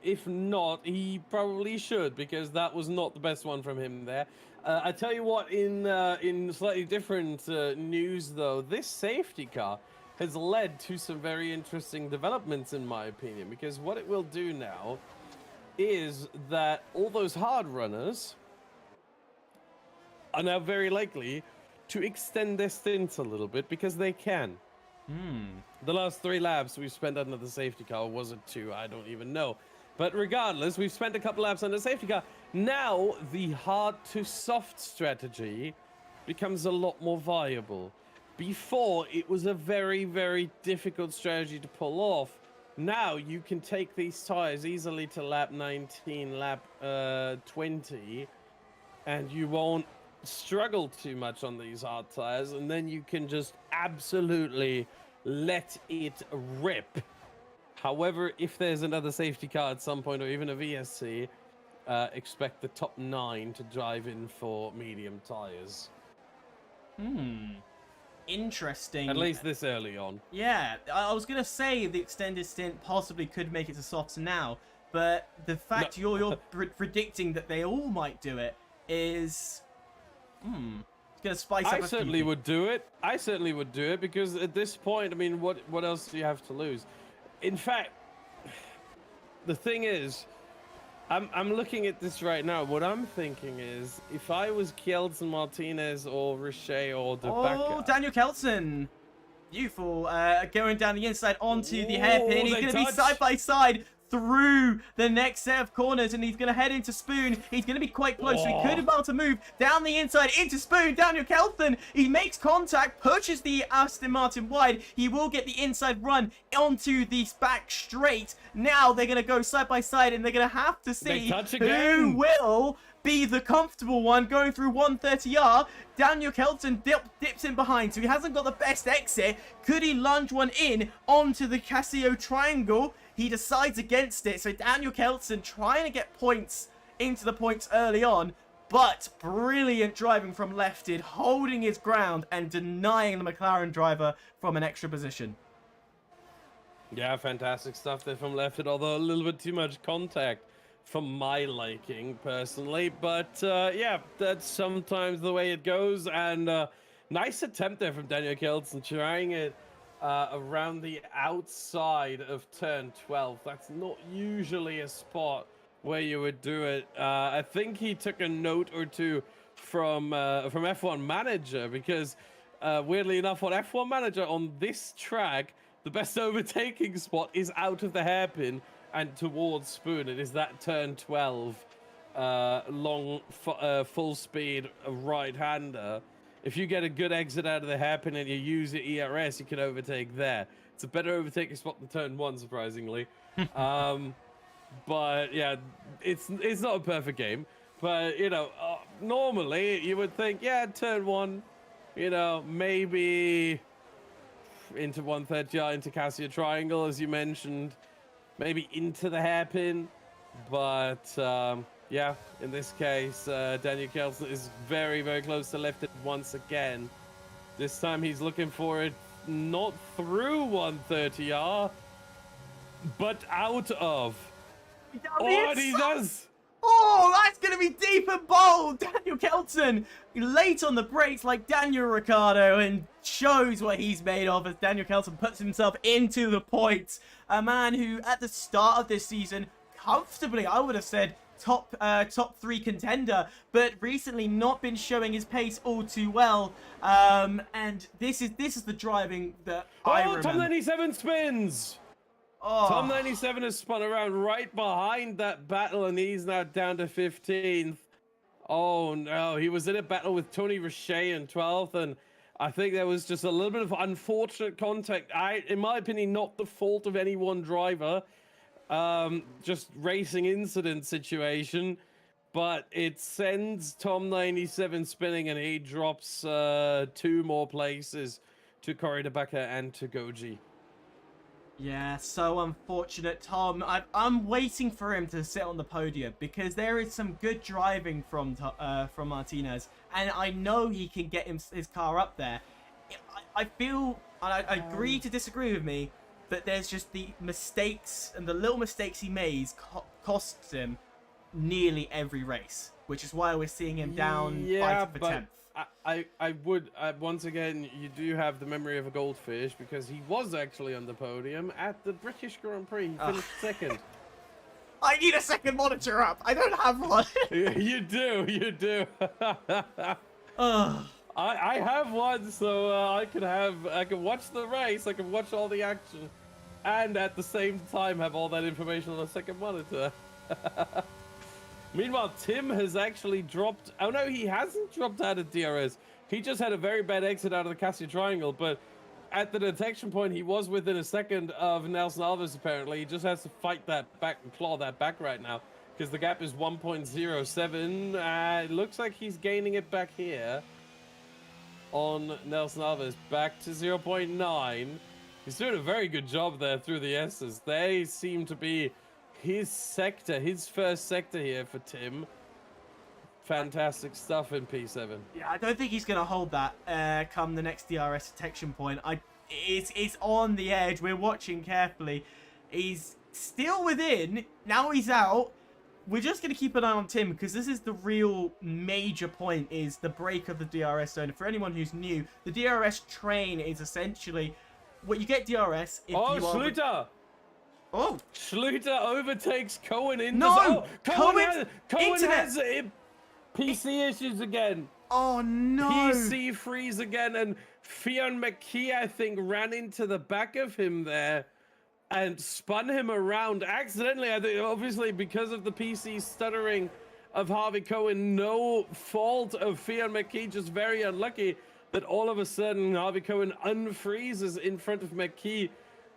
If not, he probably should, because that was not the best one from him there. I tell you what, in slightly different news though, this safety car has led to some very interesting developments in my opinion, because what it will do now is that all those hard runners are now very likely to extend their stints a little bit, because they can. The last 3 laps we've spent under the safety car, or was it 2? I don't even know. But regardless, we've spent a couple laps under the safety car. Now, the hard to soft strategy becomes a lot more viable. Before, it was a very, very difficult strategy to pull off. Now, you can take these tires easily to lap 19, lap 20, and you won't struggle too much on these hard tires, and then you can just absolutely let it rip. However, if there's another safety car at some point, or even a VSC, expect the top 9 to drive in for medium tires. Interesting. At least this early on. Yeah, I was gonna say the extended stint possibly could make it to softs now, but the fact you're predicting that they all might do it is it's gonna spice up. I certainly would do it. I certainly would do it, because at this point, I mean, what else do you have to lose? In fact, the thing is, I'm looking at this right now. What I'm thinking is, if I was Kjeldsen Martinez or Richer or De Backer... Oh, Daniel Kjeldsen! Beautiful. Going down the inside onto the hairpin. He's going to be side by side through the next set of corners, and he's going to head into Spoon. He's going to be quite close, so he could have been able to move down the inside into Spoon. Daniel Kelton, he makes contact, pushes the Aston Martin wide. He will get the inside run onto the back straight. Now they're going to go side by side, and they're going to have to see who will be the comfortable one going through 130R. Daniel Kelton dips in behind, so he hasn't got the best exit. Could he lunge one in onto the Casio triangle? He decides against it, so Daniel Kelton trying to get points into the points early on, but brilliant driving from Lefted, holding his ground and denying the McLaren driver from an extra position. Yeah, fantastic stuff there from Lefted, although a little bit too much contact for my liking personally, but yeah, that's sometimes the way it goes. And nice attempt there from Daniel Kelton, trying it around the outside of turn 12. That's not usually a spot where you would do it. I think he took a note or two from F1 Manager, because weirdly enough, on F1 Manager on this track, the best overtaking spot is out of the hairpin and towards Spoon. It is that turn 12 long full speed right-hander. If you get a good exit out of the hairpin and you use your ERS, you can overtake there. It's a better overtaking spot than turn 1, surprisingly. But yeah, it's not a perfect game. But you know, normally you would think, yeah, turn 1, you know, maybe into 130R, into Cassia Triangle, as you mentioned. Maybe into the hairpin, but yeah, in this case, Daniel Kelton is very, very close to left it once again. This time he's looking for it not through 130R, but out of. Oh, and he does! Oh, that's going to be deep and bold. Daniel Kelton, late on the brakes like Daniel Ricciardo, and shows what he's made of as Daniel Kelton puts himself into the points. A man who, at the start of this season, comfortably, I would have said, top 3 contender, but recently not been showing his pace all too well. And this is the driving that I remember. Tom 97 spins! Oh. Tom 97 has spun around right behind that battle, and he's now down to 15th. Oh no, he was in a battle with Tony Richet in 12th, and I think there was just a little bit of unfortunate contact. In my opinion, not the fault of any one driver, just racing incident situation, but it sends Tom 97 spinning, and he drops 2 more places to Corey DeBacker and to Goji. Yeah, so unfortunate, Tom. I'm waiting for him to sit on the podium, because there is some good driving from Martinez, and I know he can get his car up there. I feel, and I agree to disagree with me, but there's just the mistakes, and the little mistakes he makes costs him nearly every race, which is why we're seeing him down fighting for 10th. I would, once again, you do have the memory of a goldfish, because he was actually on the podium at the British Grand Prix. He finished second. I need a second monitor up. I don't have one. You do. I have one, so I can watch the race, I can watch all the action, and at the same time have all that information on a second monitor. Meanwhile, Tim has actually dropped. Oh no, he hasn't dropped out of DRS. He just had a very bad exit out of the Cassia Triangle, but at the detection point, he was within a second of Nelson Alves, apparently. He just has to fight that back and claw that back right now, because the gap is 1.07. It looks like he's gaining it back here on Nelson Alves, back to 0.9. He's doing a very good job there through the S's. They seem to be his sector, his first sector here for Tim. Fantastic stuff in P7. Yeah, I don't think he's going to hold that come the next DRS detection point. It's on the edge. We're watching carefully. He's still within. Now he's out. We're just going to keep an eye on Tim, because this is the real major point, is the break of the DRS zone. For anyone who's new, the DRS train is essentially what you get DRS if you are... Schluter! Oh! Schluter overtakes Cohen in No! Cohen has PC issues again. Oh no! PC freeze again, and Fionn McKee, I think, ran into the back of him there. and spun him around accidentally. I think obviously because of the PC stuttering of Harvey Cohen, no fault of Fionn McKee, just very unlucky that all of a sudden Harvey Cohen unfreezes in front of McKee.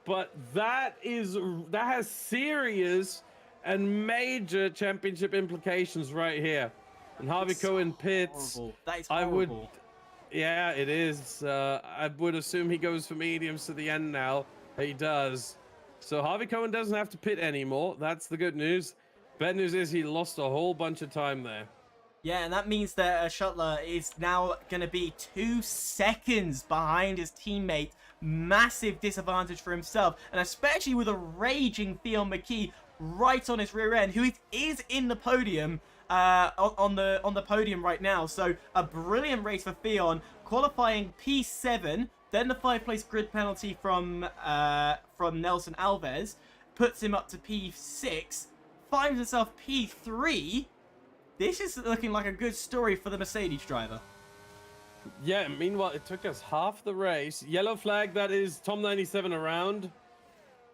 But that has serious and major championship implications right here. And Harvey Cohen pits. Horrible. That is horrible. Yeah, it is. I would assume he goes for mediums to the end now. He does. So Harvey Cohen doesn't have to pit anymore. That's the good news. Bad news is he lost a whole bunch of time there. Yeah, and that means that Shuttler is now going to be 2 seconds behind his teammate. Massive disadvantage for himself, and especially with a raging Fionn McKee right on his rear end, who is in the podium, on the podium right now. So a brilliant race for Fionn, qualifying P7, then the 5th-place grid penalty from Nelson Alves puts him up to P6, finds himself P3. This is looking like a good story for the Mercedes driver. Yeah, meanwhile, it took us half the race. Yellow flag, that is Tom97 around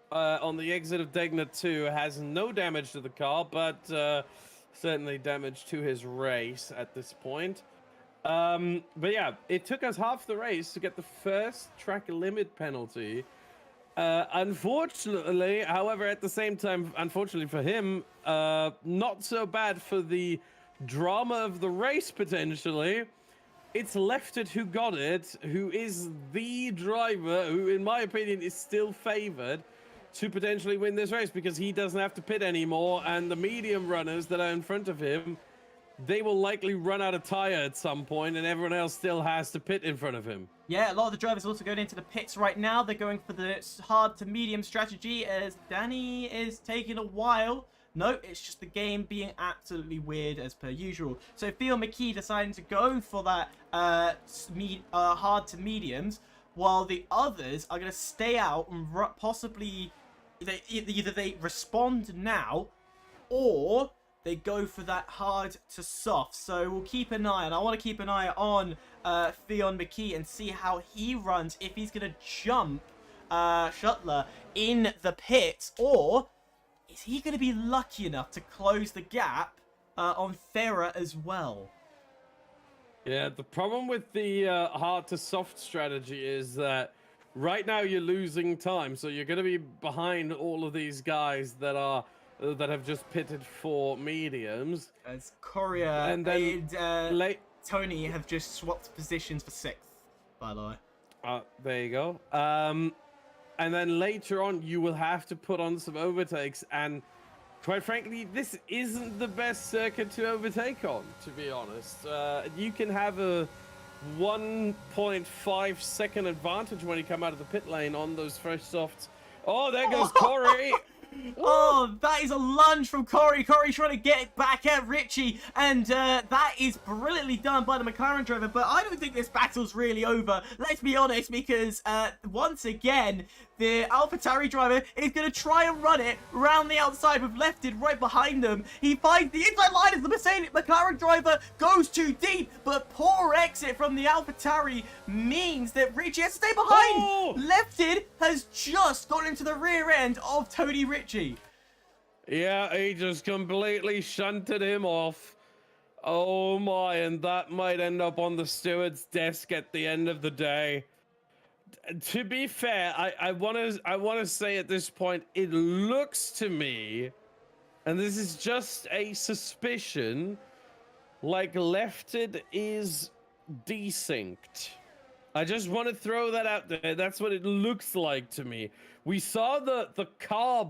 on the exit of Degner 2. Has no damage to the car, but certainly damage to his race at this point. But yeah, it took us half the race to get the first track limit penalty. Unfortunately, however, at the same time, unfortunately for him, not so bad for the drama of the race, potentially. It's Lefted who got it, who is the driver who, in my opinion, is still favored to potentially win this race because he doesn't have to pit anymore, and the medium runners that are in front of him, they will likely run out of tire at some point, and everyone else still has to pit in front of him. Yeah, a lot of the drivers also going into the pits right now. They're going for the hard to medium strategy as Danny is taking a while. No, it's just the game being absolutely weird as per usual. So Fionn McKee deciding to go for that hard to mediums, while the others are going to stay out and possibly either they respond now or they go for that hard to soft. So we'll keep an eye, and I want to keep an eye on Fionn McKee and see how he runs, if he's going to jump Shuttler in the pits, or is he going to be lucky enough to close the gap on Ferrer as well? Yeah, the problem with the hard to soft strategy is that right now you're losing time, so you're going to be behind all of these guys that have just pitted for mediums. As Courier and Tony have just swapped positions for 6th, by the way. There you go. And then later on, you will have to put on some overtakes. And quite frankly, this isn't the best circuit to overtake on, to be honest. You can have a 1.5 second advantage when you come out of the pit lane on those fresh softs. Oh, there goes Corey. Oh, that is a lunge from Corey. Corey trying to get it back at Richie, and that is brilliantly done by the McLaren driver, but I don't think this battle's really over. Let's be honest, because once again, the AlphaTauri driver is going to try and run it around the outside with Lefted right behind them. He finds the inside line as the McLaren driver goes too deep, but poor exit from the AlphaTauri means that Richie has to stay behind. Oh! Lefted has just got into the rear end of Tony Richie. Yeah, he just completely shunted him off. Oh my, and that might end up on the steward's desk at the end of the day. To be fair, I want to say at this point, it looks to me, and this is just a suspicion, like Lefted is desynced. I just want to throw that out there. That's what it looks like to me. We saw the car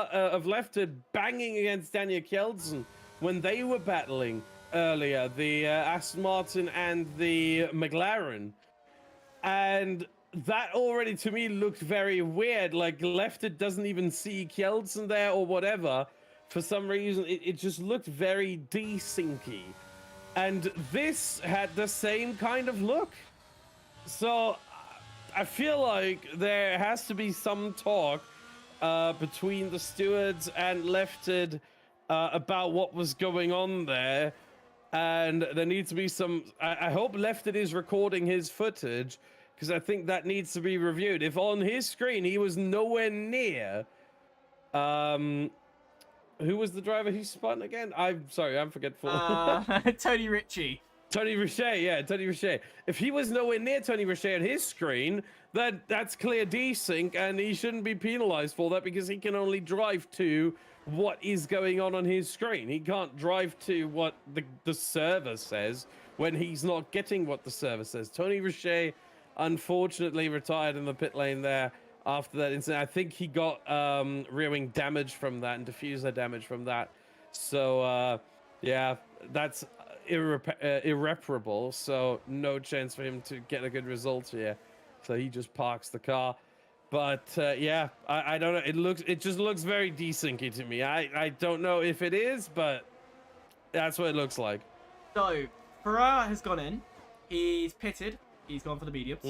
of Lefted banging against Daniel Kjeldsen when they were battling earlier, the Aston Martin and the McLaren. And that already to me looked very weird. Like Lefted doesn't even see Kjeldsen there or whatever. For some reason, it just looked very desyncy. And this had the same kind of look. So I feel like there has to be some talk between the stewards and Lefted about what was going on there. And there needs to be some... I hope Lefted is recording his footage because I think that needs to be reviewed. If on his screen he was nowhere near, who was the driver who spun again? I'm sorry, I'm forgetful. Tony Ritchie. Tony Richet, yeah, Tony Richet. If he was nowhere near Tony Richet on his screen, that's clear desync, and he shouldn't be penalized for that because he can only drive to what is going on his screen. He can't drive to what the server says when he's not getting what the server says. Tony Richet unfortunately retired in the pit lane there after that incident. I think he got rear wing damage from that and diffuser damage from that. So yeah, that's irreparable, so no chance for him to get a good result here. So he just parks the car. But yeah, I don't know. It just looks very desyncy to me. I don't know if it is, but that's what it looks like. So Ferrara has gone in. He's pitted. He's gone for the mediums.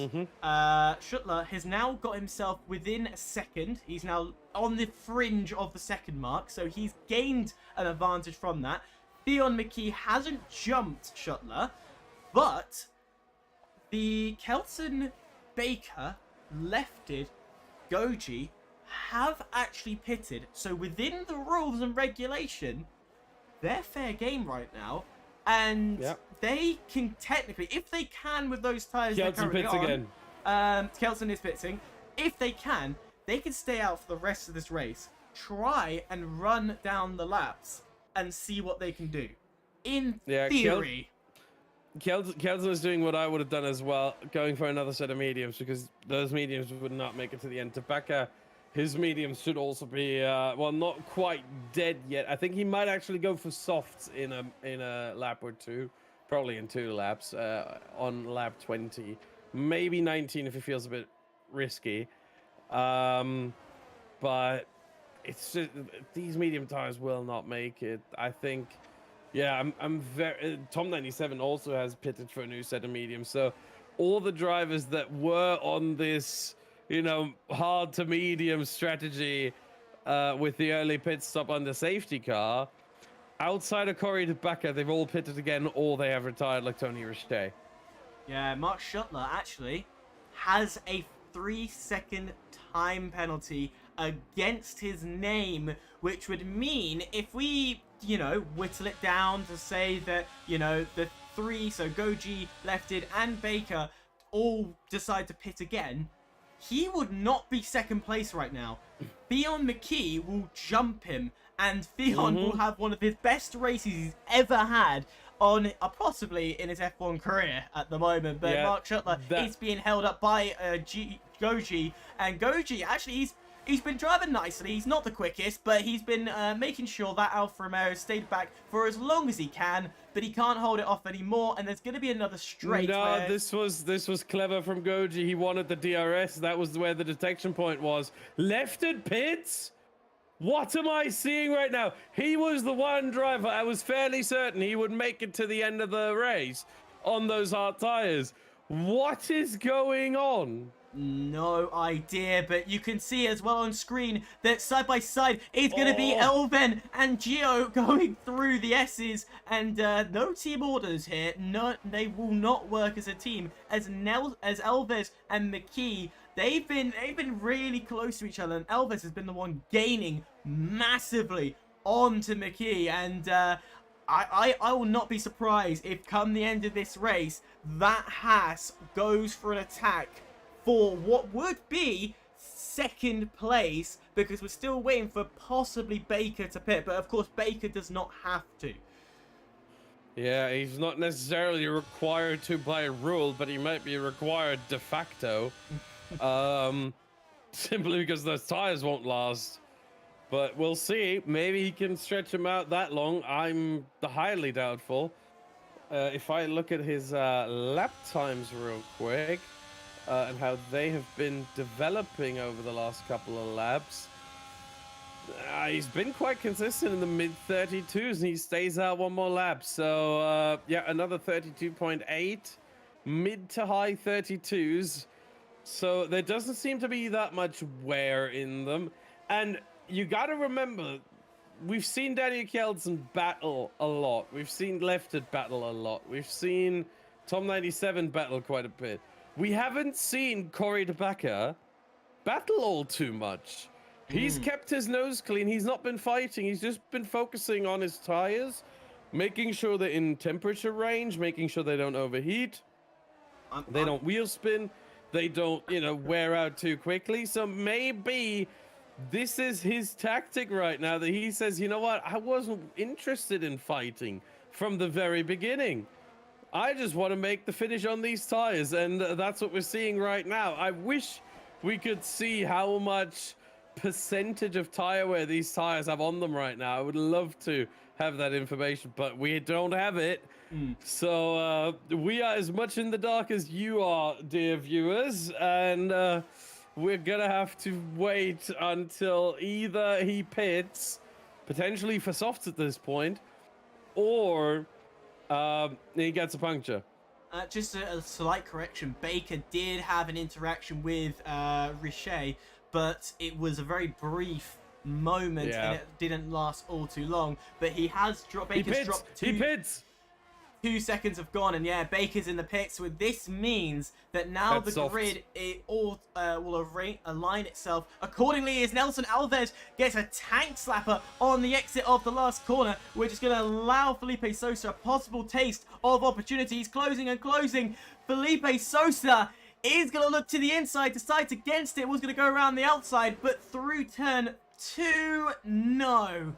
Schuttler has now got himself within a second. He's now on the fringe of the second mark, so he's gained an advantage from that. Theon McKee hasn't jumped Schuttler, but the Kelton, Baker, Lefted, Goji have actually pitted. So within the rules and regulation, they're fair game right now. And they can technically, if they can with those tyres they're currently on, Kelton is pitting. If they can stay out for the rest of this race, try and run down the laps and see what they can do. In theory. Kelton is doing what I would have done as well, going for another set of mediums, because those mediums would not make it to the end. Tabaka, his mediums should also be, well, not quite dead yet. I think he might actually go for softs in a lap or two, probably in 2 laps, on lap 20. Maybe 19 if he feels a bit risky. But it's just, these medium tires will not make it. I think, yeah, I'm very. Tom 97 also has pitted for a new set of mediums. So all the drivers that were on this, hard to medium strategy with the early pit stop on the safety car, outside of Corey Tabaka, they've all pitted again, or they have retired like Tony Richet. Yeah, Mark Schuttler actually has a 3-second time penalty against his name, which would mean if we, whittle it down to say that, the 3, so Goji, Lefted, and Baker all decide to pit again, he would not be second place right now. Theon McKee will jump him, and Theon will have one of his best races he's ever had on possibly in his F1 career at the moment. But yeah, Mark Schuttler is being held up by Goji, and Goji actually he's been driving nicely. He's not the quickest, but he's been making sure that Alfa Romeo stayed back for as long as he can, but he can't hold it off anymore, and there's going to be another straight. No, this was clever from Goji. He wanted the DRS. That was where the detection point was. Lefted pits? What am I seeing right now? He was the one driver I was fairly certain he would make it to the end of the race on those hard tires. What is going on? No idea, but you can see as well on screen that side by side it's going to be Elven and Gio going through the S's, and no team orders here. No, they will not work as a team. As Elves and McKee, they've been really close to each other, and Elves has been the one gaining massively onto McKee, and I will not be surprised if come the end of this race that Haas goes for an attack for what would be second place, because we're still waiting for possibly Baker to pit, but of course Baker does not have to. Yeah, he's not necessarily required to by rule, but he might be required de facto. Simply because those tires won't last. But we'll see. Maybe he can stretch him out that long. I'm highly doubtful. If I look at his lap times real quick, and how they have been developing over the last couple of laps, he's been quite consistent in the mid-32s, and he stays out one more lap. So, yeah, another 32.8, mid to high 32s. So there doesn't seem to be that much wear in them. And you got to remember, we've seen Daniel Kjeldsen battle a lot. We've seen Lefted battle a lot. We've seen Tom 97 battle quite a bit. we haven't seen Corey DeBacker battle all too much. He's kept his nose clean. He's not been fighting. He's just been focusing on his tires, making sure they're in temperature range, making sure they don't overheat, they don't wheel spin, they don't, you know, wear out too quickly. So maybe this is his tactic right now, that he says, you know what, I wasn't interested in fighting from the very beginning. I just want to make the finish on these tires, and that's what we're seeing right now. I wish we could see how much percentage of tire wear these tires have on them right now. I would love to have that information, but we don't have it. So we are as much in the dark as you are, dear viewers, and we're gonna have to wait until either he pits, potentially for softs at this point, or he gets a puncture. Just a slight correction. Baker did have an interaction with Richet, but it was a very brief moment, and it didn't last all too long. But he has dropped. Baker's dropped two. He pits. 2 seconds have gone, and yeah, Baker's in the pits. So this means that now That's the soft. grid will align itself accordingly. As Nelson Alves gets a tank slapper on the exit of the last corner, which is going to allow Felipe Sosa a possible taste of opportunities. Closing and closing. Felipe Sosa is going to look to the inside, decides against it, was going to go around the outside, but through turn 2, no.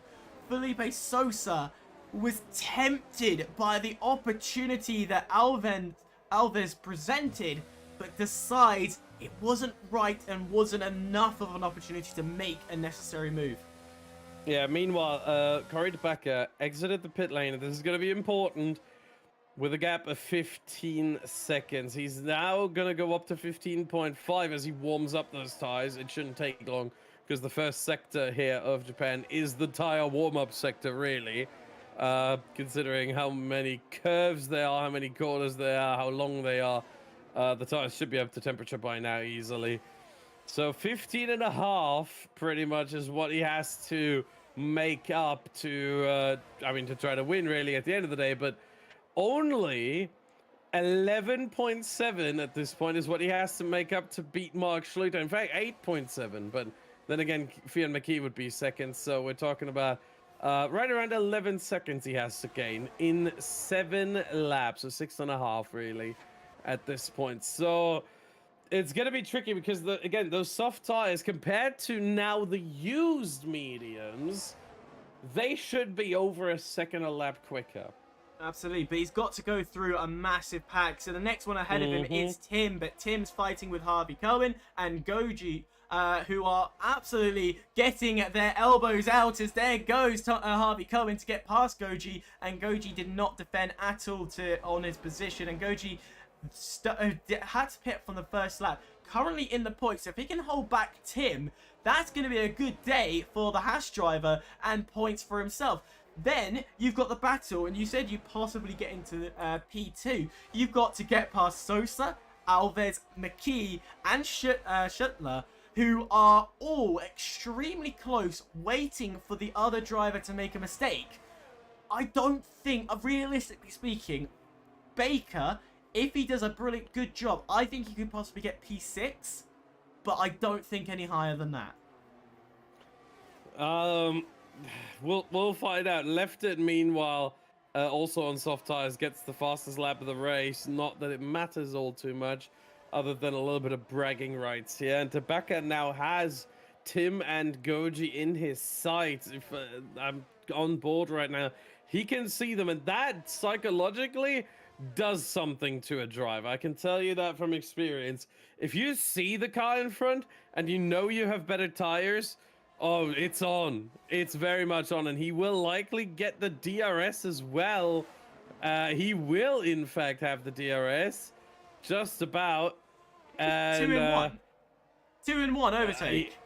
Felipe Sosa was tempted by the opportunity that Alves presented, but decides it wasn't right and wasn't enough of an opportunity to make a necessary move. Yeah, meanwhile, Corey DeBacker exited the pit lane, and this is going to be important, with a gap of 15 seconds. He's now going to go up to 15.5 as he warms up those tires. It shouldn't take long, because the first sector here of Japan is the tire warm-up sector, really. Considering how many curves there are, how many corners there are, how long they are, the tires should be up to temperature by now easily. So 15.5 pretty much is what he has to make up to, to try to win really at the end of the day, but only 11.7 at this point is what he has to make up to beat Mark Schluter. In fact, 8.7, but then again, Fian McKee would be second, so we're talking about right around 11 seconds he has to gain in 7 laps, so 6.5 really at this point. So it's going to be tricky because, again, those soft tires compared to now the used mediums, they should be over a second a lap quicker. Absolutely, but he's got to go through a massive pack. So the next one ahead of him is Tim, but Tim's fighting with Harvey Cohen and Goji, who are absolutely getting their elbows out as there goes Harvey Cohen to get past Goji, and Goji did not defend at all on his position, and Goji had to pit from the first lap. Currently in the points, so if he can hold back Tim, that's going to be a good day for the Haas driver and points for himself. Then you've got the battle, and you said you possibly get into P2. You've got to get past Sosa, Alves, McKee, and Schuttler, who are all extremely close, waiting for the other driver to make a mistake. I don't think, realistically speaking, Baker, if he does a brilliant good job, I think he could possibly get P6, but I don't think any higher than that. We'll find out. Left it, meanwhile, also on soft tires, gets the fastest lap of the race. Not that it matters all too much, other than a little bit of bragging rights here. And Tabaka now has Tim and Goji in his sights. If I'm on board right now, he can see them, and that psychologically does something to a driver. I can tell you that from experience. If you see the car in front and you know you have better tires, oh, it's on. It's very much on, and he will likely get the DRS as well. He will, in fact, have the DRS. Just about. And, 2 in 1. 2 in 1 overtake.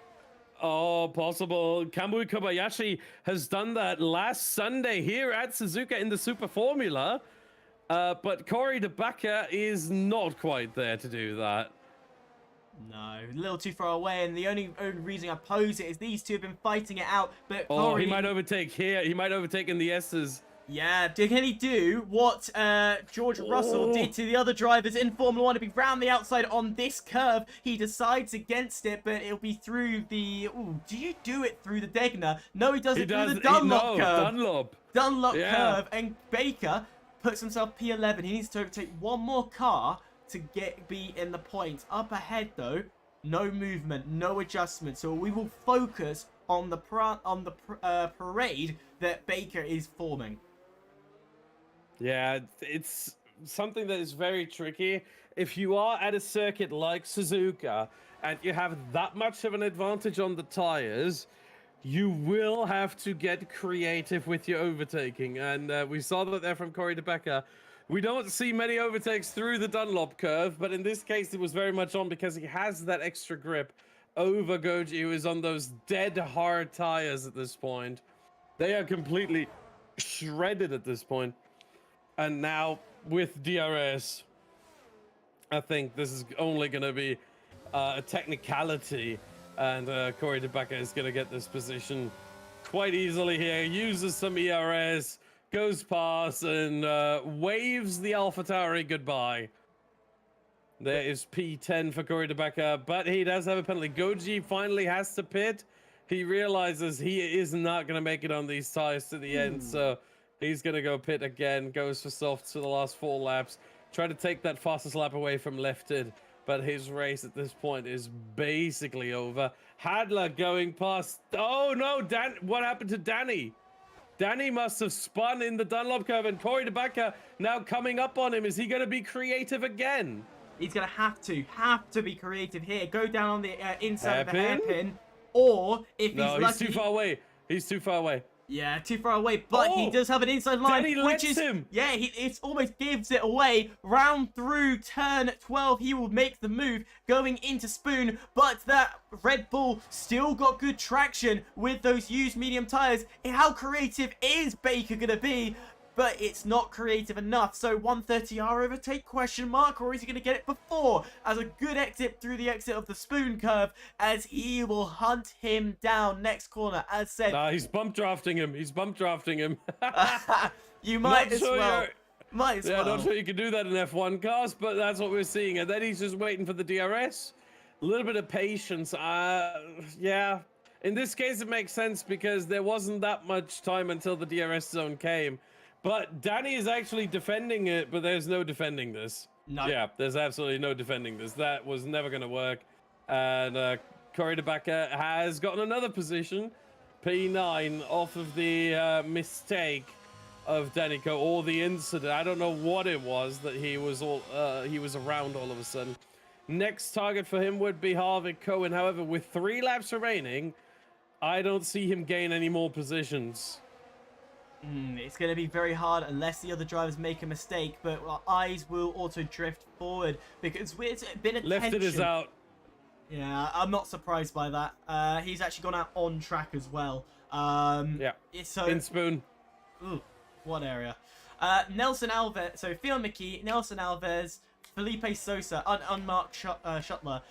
Possible. Kamui Kobayashi has done that last Sunday here at Suzuka in the Super Formula. But Corey DeBacker is not quite there to do that. No, a little too far away, and the only reason I pose it is these two have been fighting it out, but Corey... he might overtake here. He might overtake in the S's. Yeah, can he do what George Russell did to the other drivers in Formula 1? It'll be round the outside on this curve. He decides against it, but it'll be through the... Ooh, do you do it through the Degner? No, he does it through the Dunlop curve. Dunlop curve, and Baker puts himself P11. He needs to take one more car to be in the points. Up ahead, though, no movement, no adjustment. So we will focus on the parade that Baker is forming. Yeah, it's something that is very tricky. If you are at a circuit like Suzuka and you have that much of an advantage on the tires, you will have to get creative with your overtaking. And we saw that there from Corey DeBecker. We don't see many overtakes through the Dunlop curve, but in this case it was very much on because he has that extra grip over Goji, who is on those dead hard tires at this point. They are completely shredded at this point. And now with DRS, I think this is only going to be a technicality, and Corey DeBecker is going to get this position quite easily here. Uses some ERS, goes past, and waves the AlphaTauri goodbye. There is P10 for Corey DeBecker, but he does have a penalty. Goji finally has to pit. He realizes he is not going to make it on these tires to the end, so he's going to go pit again, goes for softs for the last 4 laps. Try to take that fastest lap away from left-id, but his race at this point is basically over. Hadler going past... Oh, no, what happened to Danny? Danny must have spun in the Dunlop curve, and Corey DeBecker now coming up on him. Is he going to be creative again? He's going to have to be creative here. Go down on the inside of the hairpin, or if he's lucky... No, he's too far away. He's too far away. Yeah, too far away, but he does have an inside line, Danny which lets is him. Yeah, it almost gives it away. Round through turn 12, he will make the move going into Spoon, but that Red Bull still got good traction with those used medium tires. How creative is Baker gonna be? But it's not creative enough. So 130R overtake question mark, or is he going to get it before? As a good exit through the exit of the Spoon curve, as he will hunt him down next corner. As said, he's bump drafting him. He's bump drafting him. You might as well. Might as well. Not sure you can do that in F1 cars, but that's what we're seeing. And then he's just waiting for the DRS. A little bit of patience. Yeah. In this case, it makes sense because there wasn't that much time until the DRS zone came. But Danny is actually defending it, but there's no defending this. No. Yeah, there's absolutely no defending this. That was never going to work. And Corey DeBecker has gotten another position, P9, off of the mistake of Danico, or the incident. I don't know what it was that he was around all of a sudden. Next target for him would be Harvick Cohen. However, with 3 laps remaining, I don't see him gain any more positions. It's going to be very hard unless the other drivers make a mistake, but our eyes will also drift forward because it's been a Left-id is out. Yeah, I'm not surprised by that. He's actually gone out on track as well. Yeah, so, in Spoon. Ooh, what area? Nelson Alves, so Theo McKee, Nelson Alves, Felipe Sosa, unmarked Shuttler,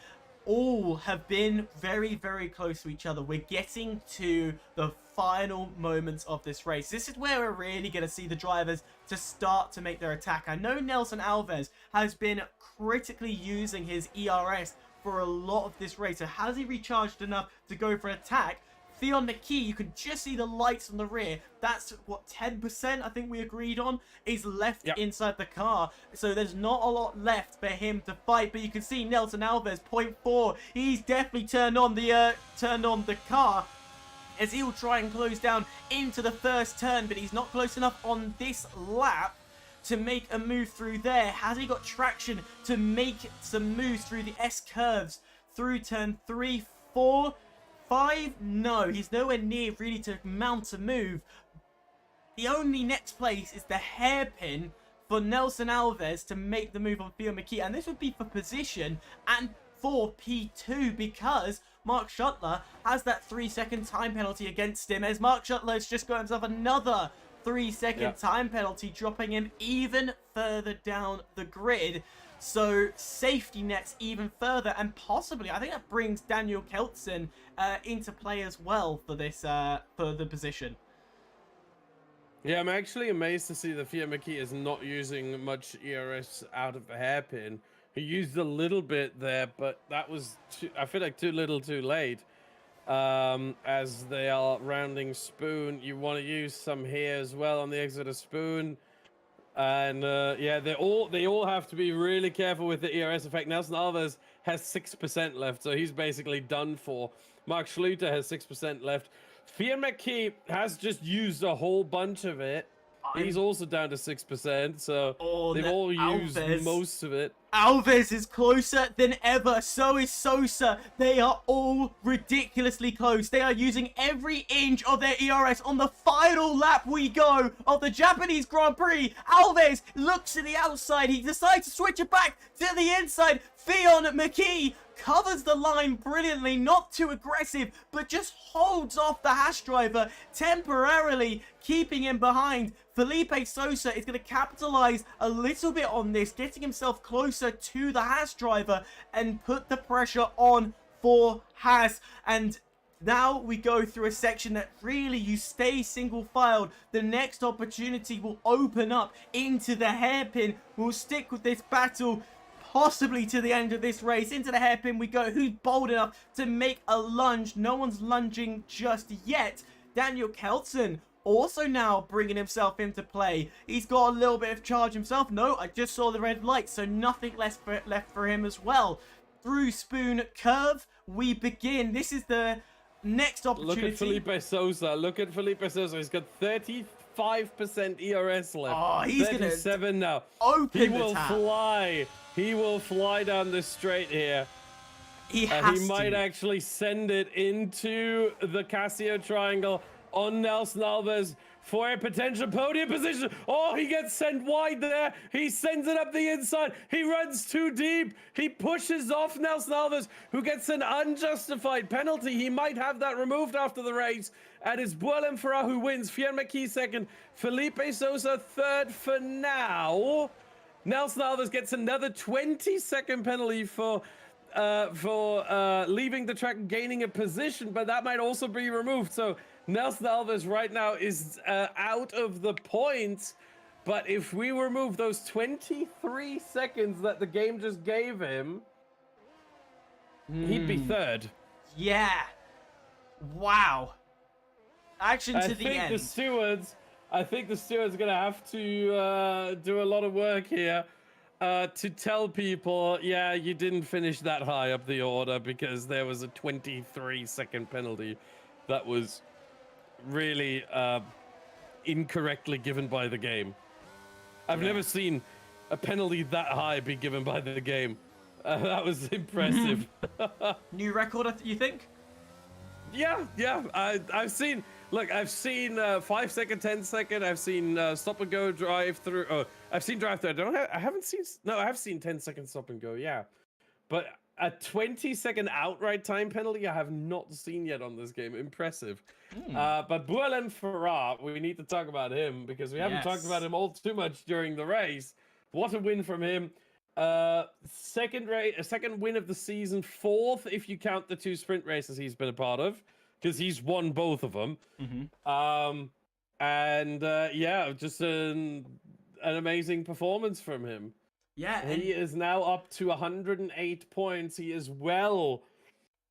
all have been very, very close to each other. We're getting to the final moments of this race. This is where we're really going to see the drivers to start to make their attack. I know Nelson Alves has been critically using his ERS for a lot of this race. So has he recharged enough to go for attack? Theon McKee, you can just see the lights on the rear. That's, what, 10% I think we agreed on, is left inside the car. So there's not a lot left for him to fight. But you can see Nelson Alves, 0.4. He's definitely turned on the car, as he'll try and close down into the first turn. But he's not close enough on this lap to make a move through there. Has he got traction to make some moves through the S curves through turn 3, 4, 5? No, he's nowhere near really to mount a move. The only next place is the hairpin for Nelson Alves to make the move on Theo McKee, and this would be for position and for P2 because Mark Shuttler has that 3-second time penalty against him, as Mark Shuttler has just got himself another 3-second time penalty, dropping him even further down the grid. So safety nets even further, and possibly I think that brings Daniel Keltzen into play as well for this for the position. Yeah, I'm actually amazed to see that Fiamaki is not using much ERS out of the hairpin. He used a little bit there, but that was, I feel like too little too late. As they are rounding Spoon, you want to use some here as well on the exit of Spoon. And yeah, they all have to be really careful with the ERS effect. Nelson Alves has 6% left, so he's basically done for. Mark Schluter has 6% left. Fian McKee has just used a whole bunch of it. He's also down to 6%, so they've all used most of it. Alves is closer than ever. So is Sosa. They are all ridiculously close. They are using every inch of their ERS. On the final lap we go of the Japanese Grand Prix. Alves looks to the outside. He decides to switch it back to the inside. Fion McKee covers the line brilliantly, not too aggressive, but just holds off the Haas driver, temporarily keeping him behind. Felipe Sosa is going to capitalize a little bit on this, getting himself closer to the Haas driver and put the pressure on for Haas. And now we go through a section that really you stay single filed. The next opportunity will open up into the hairpin. We'll stick with this battle possibly to the end of this race. Into the hairpin we go. Who's bold enough to make a lunge? No one's lunging just yet. Daniel Kelson also now bringing himself into play. He's got a little bit of charge himself. No, I just saw the red light, so nothing left for him as well. Through Spoon Curve we begin. This is the next opportunity. Look at Felipe Sosa. Look at Felipe Sosa. He's got 35% ERS left. Oh, he's 37 now. Open he will fly. He will fly down this straight here. He might actually send it into the Casio triangle on Nelson Alves for a potential podium position. Oh, he gets sent wide there. He sends it up the inside. He runs too deep. He pushes off Nelson Alves, who gets an unjustified penalty. He might have that removed after the race. And it's Bourlem Farah who wins. Fian McKee second. Felipe Sosa third for now. Nelson Alves gets another 20-second penalty for leaving the track and gaining a position, but that might also be removed. So Nelson Alves right now is out of the points. But if we remove those 23 seconds that the game just gave him, he'd be third. Yeah. Wow. Action to the end. I think the stewards are going to have to do a lot of work here to tell people, yeah, you didn't finish that high up the order because there was a 23-second penalty that was really incorrectly given by the game. I've never seen a penalty that high be given by the game. That was impressive. New record, you think? Yeah. I've seen 5 second, 10 second. I've seen stop and go, drive through. Oh, I've seen drive through. I have seen 10 second stop and go. Yeah, but a 20-second outright time penalty I have not seen yet on this game. Impressive. But Bourlem Farah, we need to talk about him because we haven't talked about him all too much during the race. What a win from him. Second win of the season, fourth if you count the 2 sprint races he's been a part of, because he's won both of them. Just an amazing performance from him. Yeah, he is now up to 108 points. He is well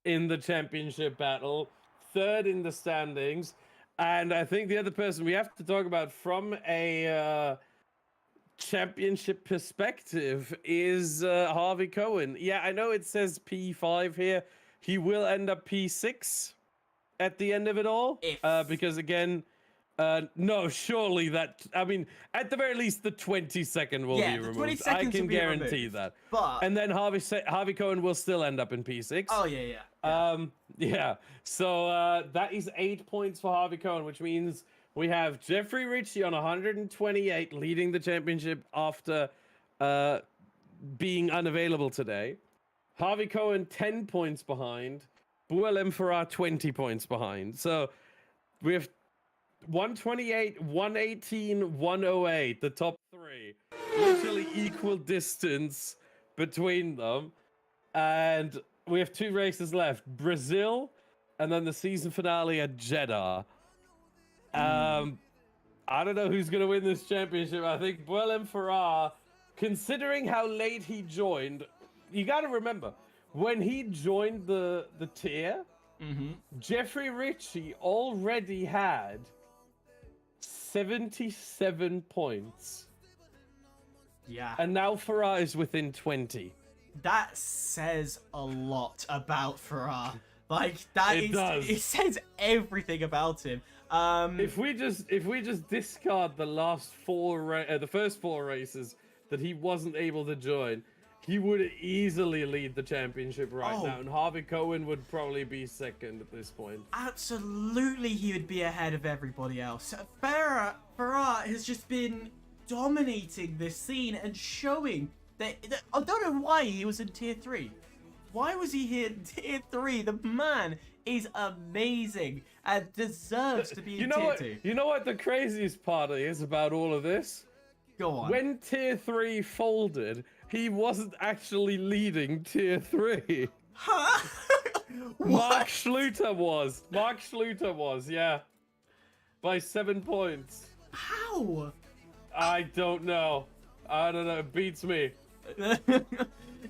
in the championship battle, third in the standings. And I think the other person we have to talk about from a championship perspective is Harvey Cohen. Yeah, I know it says P5 here. He will end up P6 at the end of it all. Because again, no, surely that, I mean, at the very least, the 20-second will be removed. I can guarantee that. But and then Harvey Cohen will still end up in P6. Oh, yeah. So that is 8 points for Harvey Cohen, which means we have Jeffrey Ritchie on 128, leading the championship after being unavailable today. Harvey Cohen 10 points behind. Bourlem Farah 20 points behind. So we have 128, 118, 108, the top 3. Literally equal distance between them. And we have 2 races left. Brazil, and then the season finale at Jeddah. I don't know who's going to win this championship. I think Buellem Farrar, considering how late he joined, you got to remember, when he joined the tier, Jeffrey Ritchie already had 77 points. Yeah. And now Farrar is within 20. That says a lot about Farrar. Like, it says everything about him. If we just discard the last the first 4 races that he wasn't able to join, he would easily lead the championship right now, and Harvey Cohen would probably be second at this point. Absolutely, he would be ahead of everybody else. Farrar has just been dominating this scene and showing that I don't know why he was in tier 3. Why was he here in tier 3? The man is amazing and deserves to be in tier 2. You know what the craziest part is about all of this? Go on. When tier 3 folded, he wasn't actually leading tier 3. Huh? Mark Schluter was, yeah. By 7 points. How? I don't know. It beats me.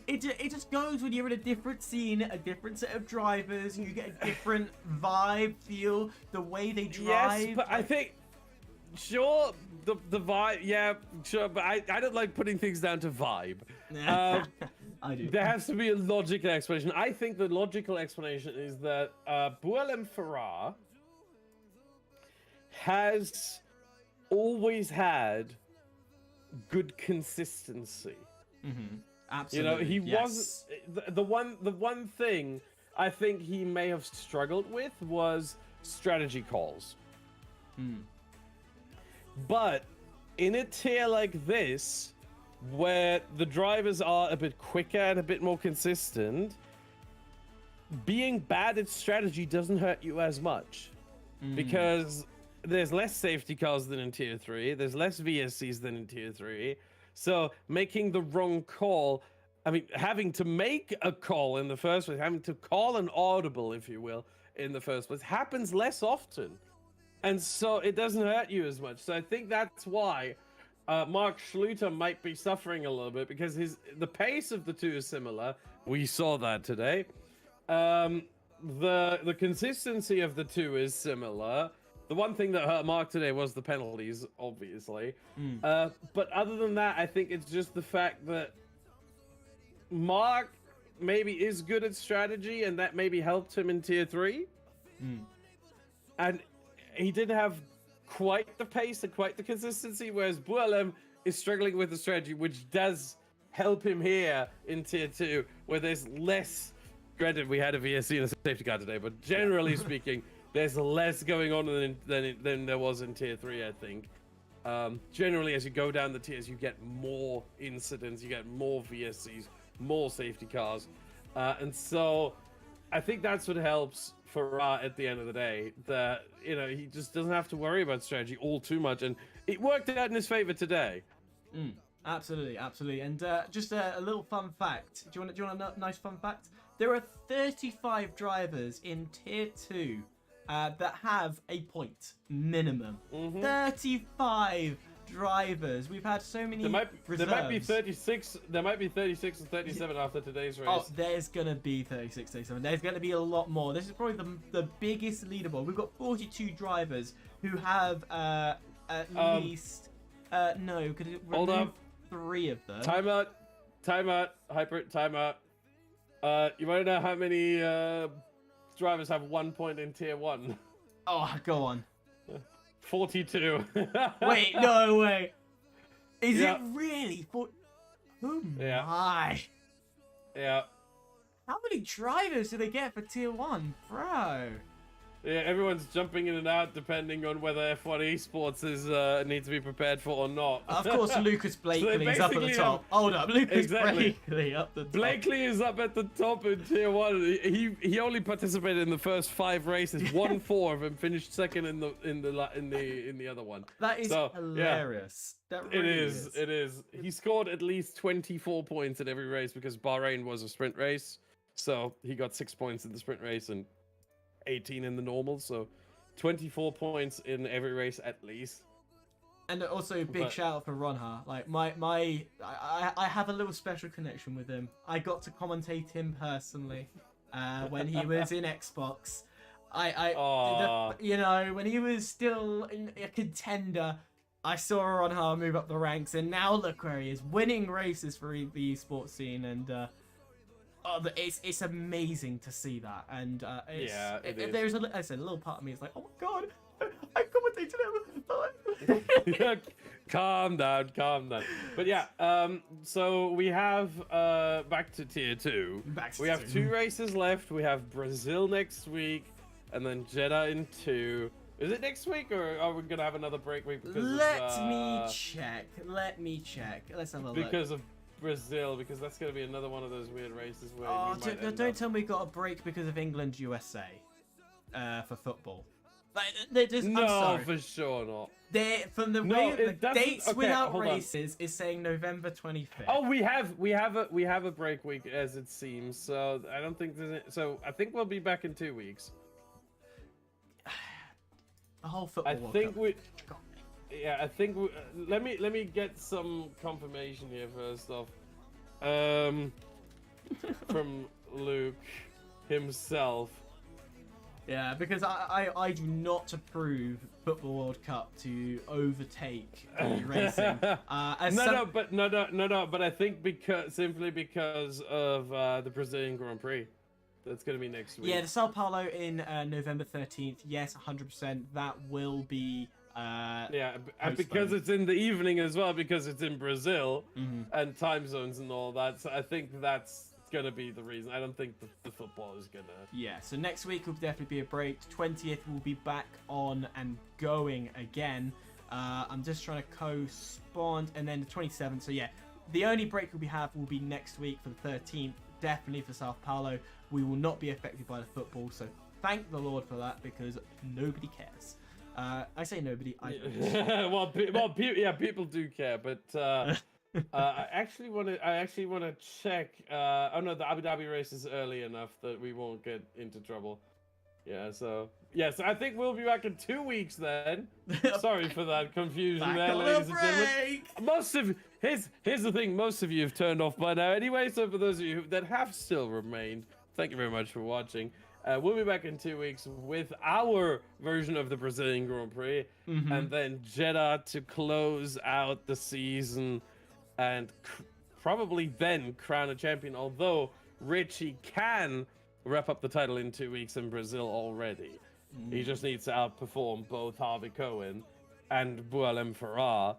It just goes when you're in a different scene, a different set of drivers, and you get a different vibe, feel, the way they drive. Yes, but I think, sure, the vibe, yeah, sure, but I don't like putting things down to vibe. I do. There has to be a logical explanation. I think the logical explanation is that Buellem Farrar has always had good consistency. Absolutely. He wasn't the one thing I think he may have struggled with was strategy calls. But in a tier like this, where the drivers are a bit quicker and a bit more consistent, being bad at strategy doesn't hurt you as much. Because there's less safety cars than in tier 3, there's less VSCs than in tier 3. So making the wrong call, I mean, having to make a call in the first place, having to call an audible, if you will, in the first place, happens less often. And so it doesn't hurt you as much. So I think that's why Mark Schluter might be suffering a little bit, because the pace of the two is similar. We saw that today. The consistency of the two is similar. The one thing that hurt Mark today was the penalties, obviously. But other than that, I think it's just the fact that Mark maybe is good at strategy, and that maybe helped him in tier 3. And he didn't have quite the pace and quite the consistency, whereas Buellem is struggling with the strategy, which does help him here in tier 2, where there's less. Granted, we had a VSC and a safety car today, but generally speaking, there's less going on than there was in tier 3, I think. Generally, as you go down the tiers, you get more incidents, you get more VSCs, more safety cars. And so I think that's what helps Farrar at the end of the day. That, he just doesn't have to worry about strategy all too much. And it worked out in his favor today. Absolutely, absolutely. And just a little fun fact. Do you want a nice fun fact? There are 35 drivers in tier 2 that have a point minimum. 35 drivers. We've had so many. There might be 36. There might be 36 and 37 after today's race. Oh, there's gonna be 36, 37. There's gonna be a lot more. This is probably the biggest leaderboard. We've got 42 drivers who have at least no. Could it hold remove up. 3 of them? Timeout. Hyper. Timeout. You want to know how many drivers have 1 point in tier 1? Oh, go on. 42. Wait, no way. Is Yeah. it really? Oh Yeah. my. Yeah. How many drivers do they get for tier 1? Bro. Yeah, everyone's jumping in and out depending on whether F1 Esports is need to be prepared for or not. Of course, Lucas Blakely's up at the basically top. Hold up, Lucas Exactly. Blakely up the top. Blakely is up at the top in tier 1. He only participated in the first 5 races. Won 4 of them, finished second in the other one. That is So, hilarious. Yeah. That really is. It is. He scored at least 24 points in every race because Bahrain was a sprint race. So he got 6 points in the sprint race and 18 in the normal. So 24 points in every race at least. And also big shout out for Ronha. Like I have a little special connection with him. I got to commentate him personally when he was in Xbox. When he was still a contender, I saw Ronha move up the ranks, and now look where he is, winning races for the esports scene, and it's amazing to see that. And there's a little part of me is like, oh my god, I commentated him. Calm down. But yeah, so we have back to tier 2. We have 2 races left. We have Brazil next week, and then Jeddah in 2. Is it next week, or are we gonna have another break week? Let me check. Let's have a look. Because of Brazil, because that's gonna be another one of those weird races where. Don't tell me we got a break because of England USA for football. Like, I'm sorry. For sure not. From the way the dates without races is saying November 25th. Oh, we have a break week as it seems. So I don't think so I think we'll be back in 2 weeks. The whole football. I think let me get some confirmation here first off. From Luke himself. Yeah, because I do not approve Football World Cup to overtake racing. But I think simply because of the Brazilian Grand Prix. That's going to be next week. Yeah, the Sao Paulo in November 13th. Yes, 100%. That will be. And because it's in the evening as well, because it's in Brazil and time zones and all that. So I think that's going to be the reason. I don't think the football is going to. Yeah, so next week will definitely be a break. 20th will be back on and going again. I'm just trying to co-spawn, and then the 27th. So yeah, the only break we have will be next week for the 13th. Definitely for Sao Paulo. We will not be affected by the football, so thank the Lord for that, because nobody cares. I say nobody. People do care, but I actually want to check. Oh no, the Abu Dhabi race is early enough that we won't get into trouble. Yeah, so yes, I think we'll be back in 2 weeks then. Sorry for that confusion there, ladies and gentlemen. Here's the thing, most of you have turned off by now anyway, so for those of you that have still remained, thank you very much for watching. We'll be back in 2 weeks with our version of the Brazilian Grand Prix, and then Jeddah to close out the season, and probably then crown a champion, although Richie can wrap up the title in 2 weeks in Brazil already. He just needs to outperform both Harvey Cohen and Boualem Farah,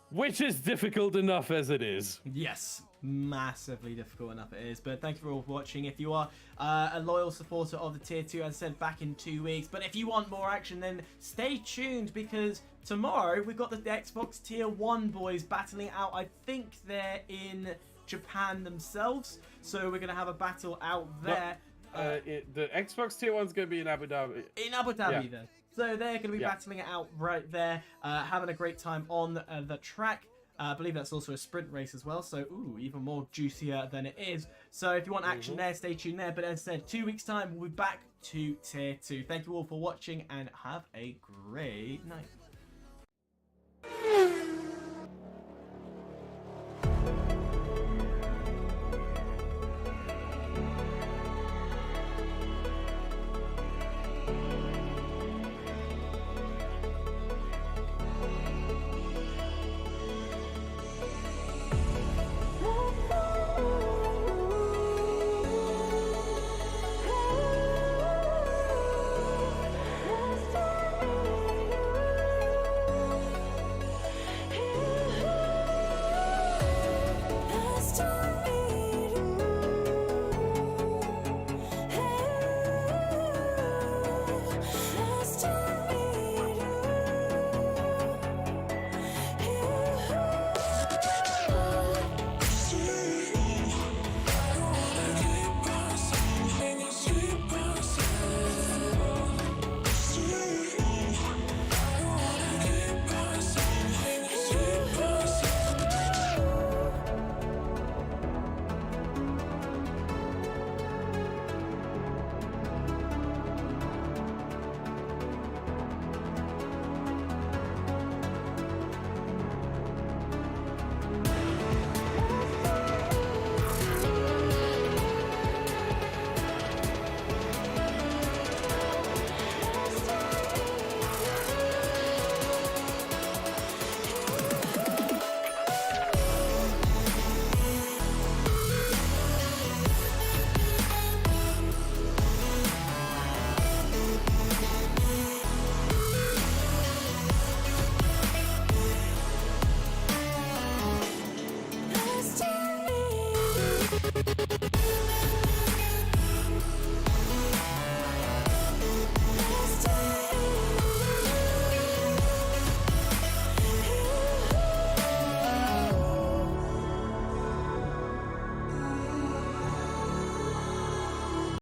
which is difficult enough as it is. Yes, massively difficult enough it is. But thank you for all for watching. If you are a loyal supporter of the Tier 2, as I said, back in 2 weeks. But if you want more action, then stay tuned, because tomorrow we've got the Xbox Tier 1 boys battling out. I think they're in Japan themselves, so we're going to have a battle out there. The Xbox Tier 1's going to be in Abu Dhabi. In Abu Dhabi, then. So they're going to be battling it out right there, having a great time on the track. I believe that's also a sprint race as well, so even more juicier than it is. So if you want action there, stay tuned there. But as I said, 2 weeks' time, we'll be back to Tier 2. Thank you all for watching, and have a great night.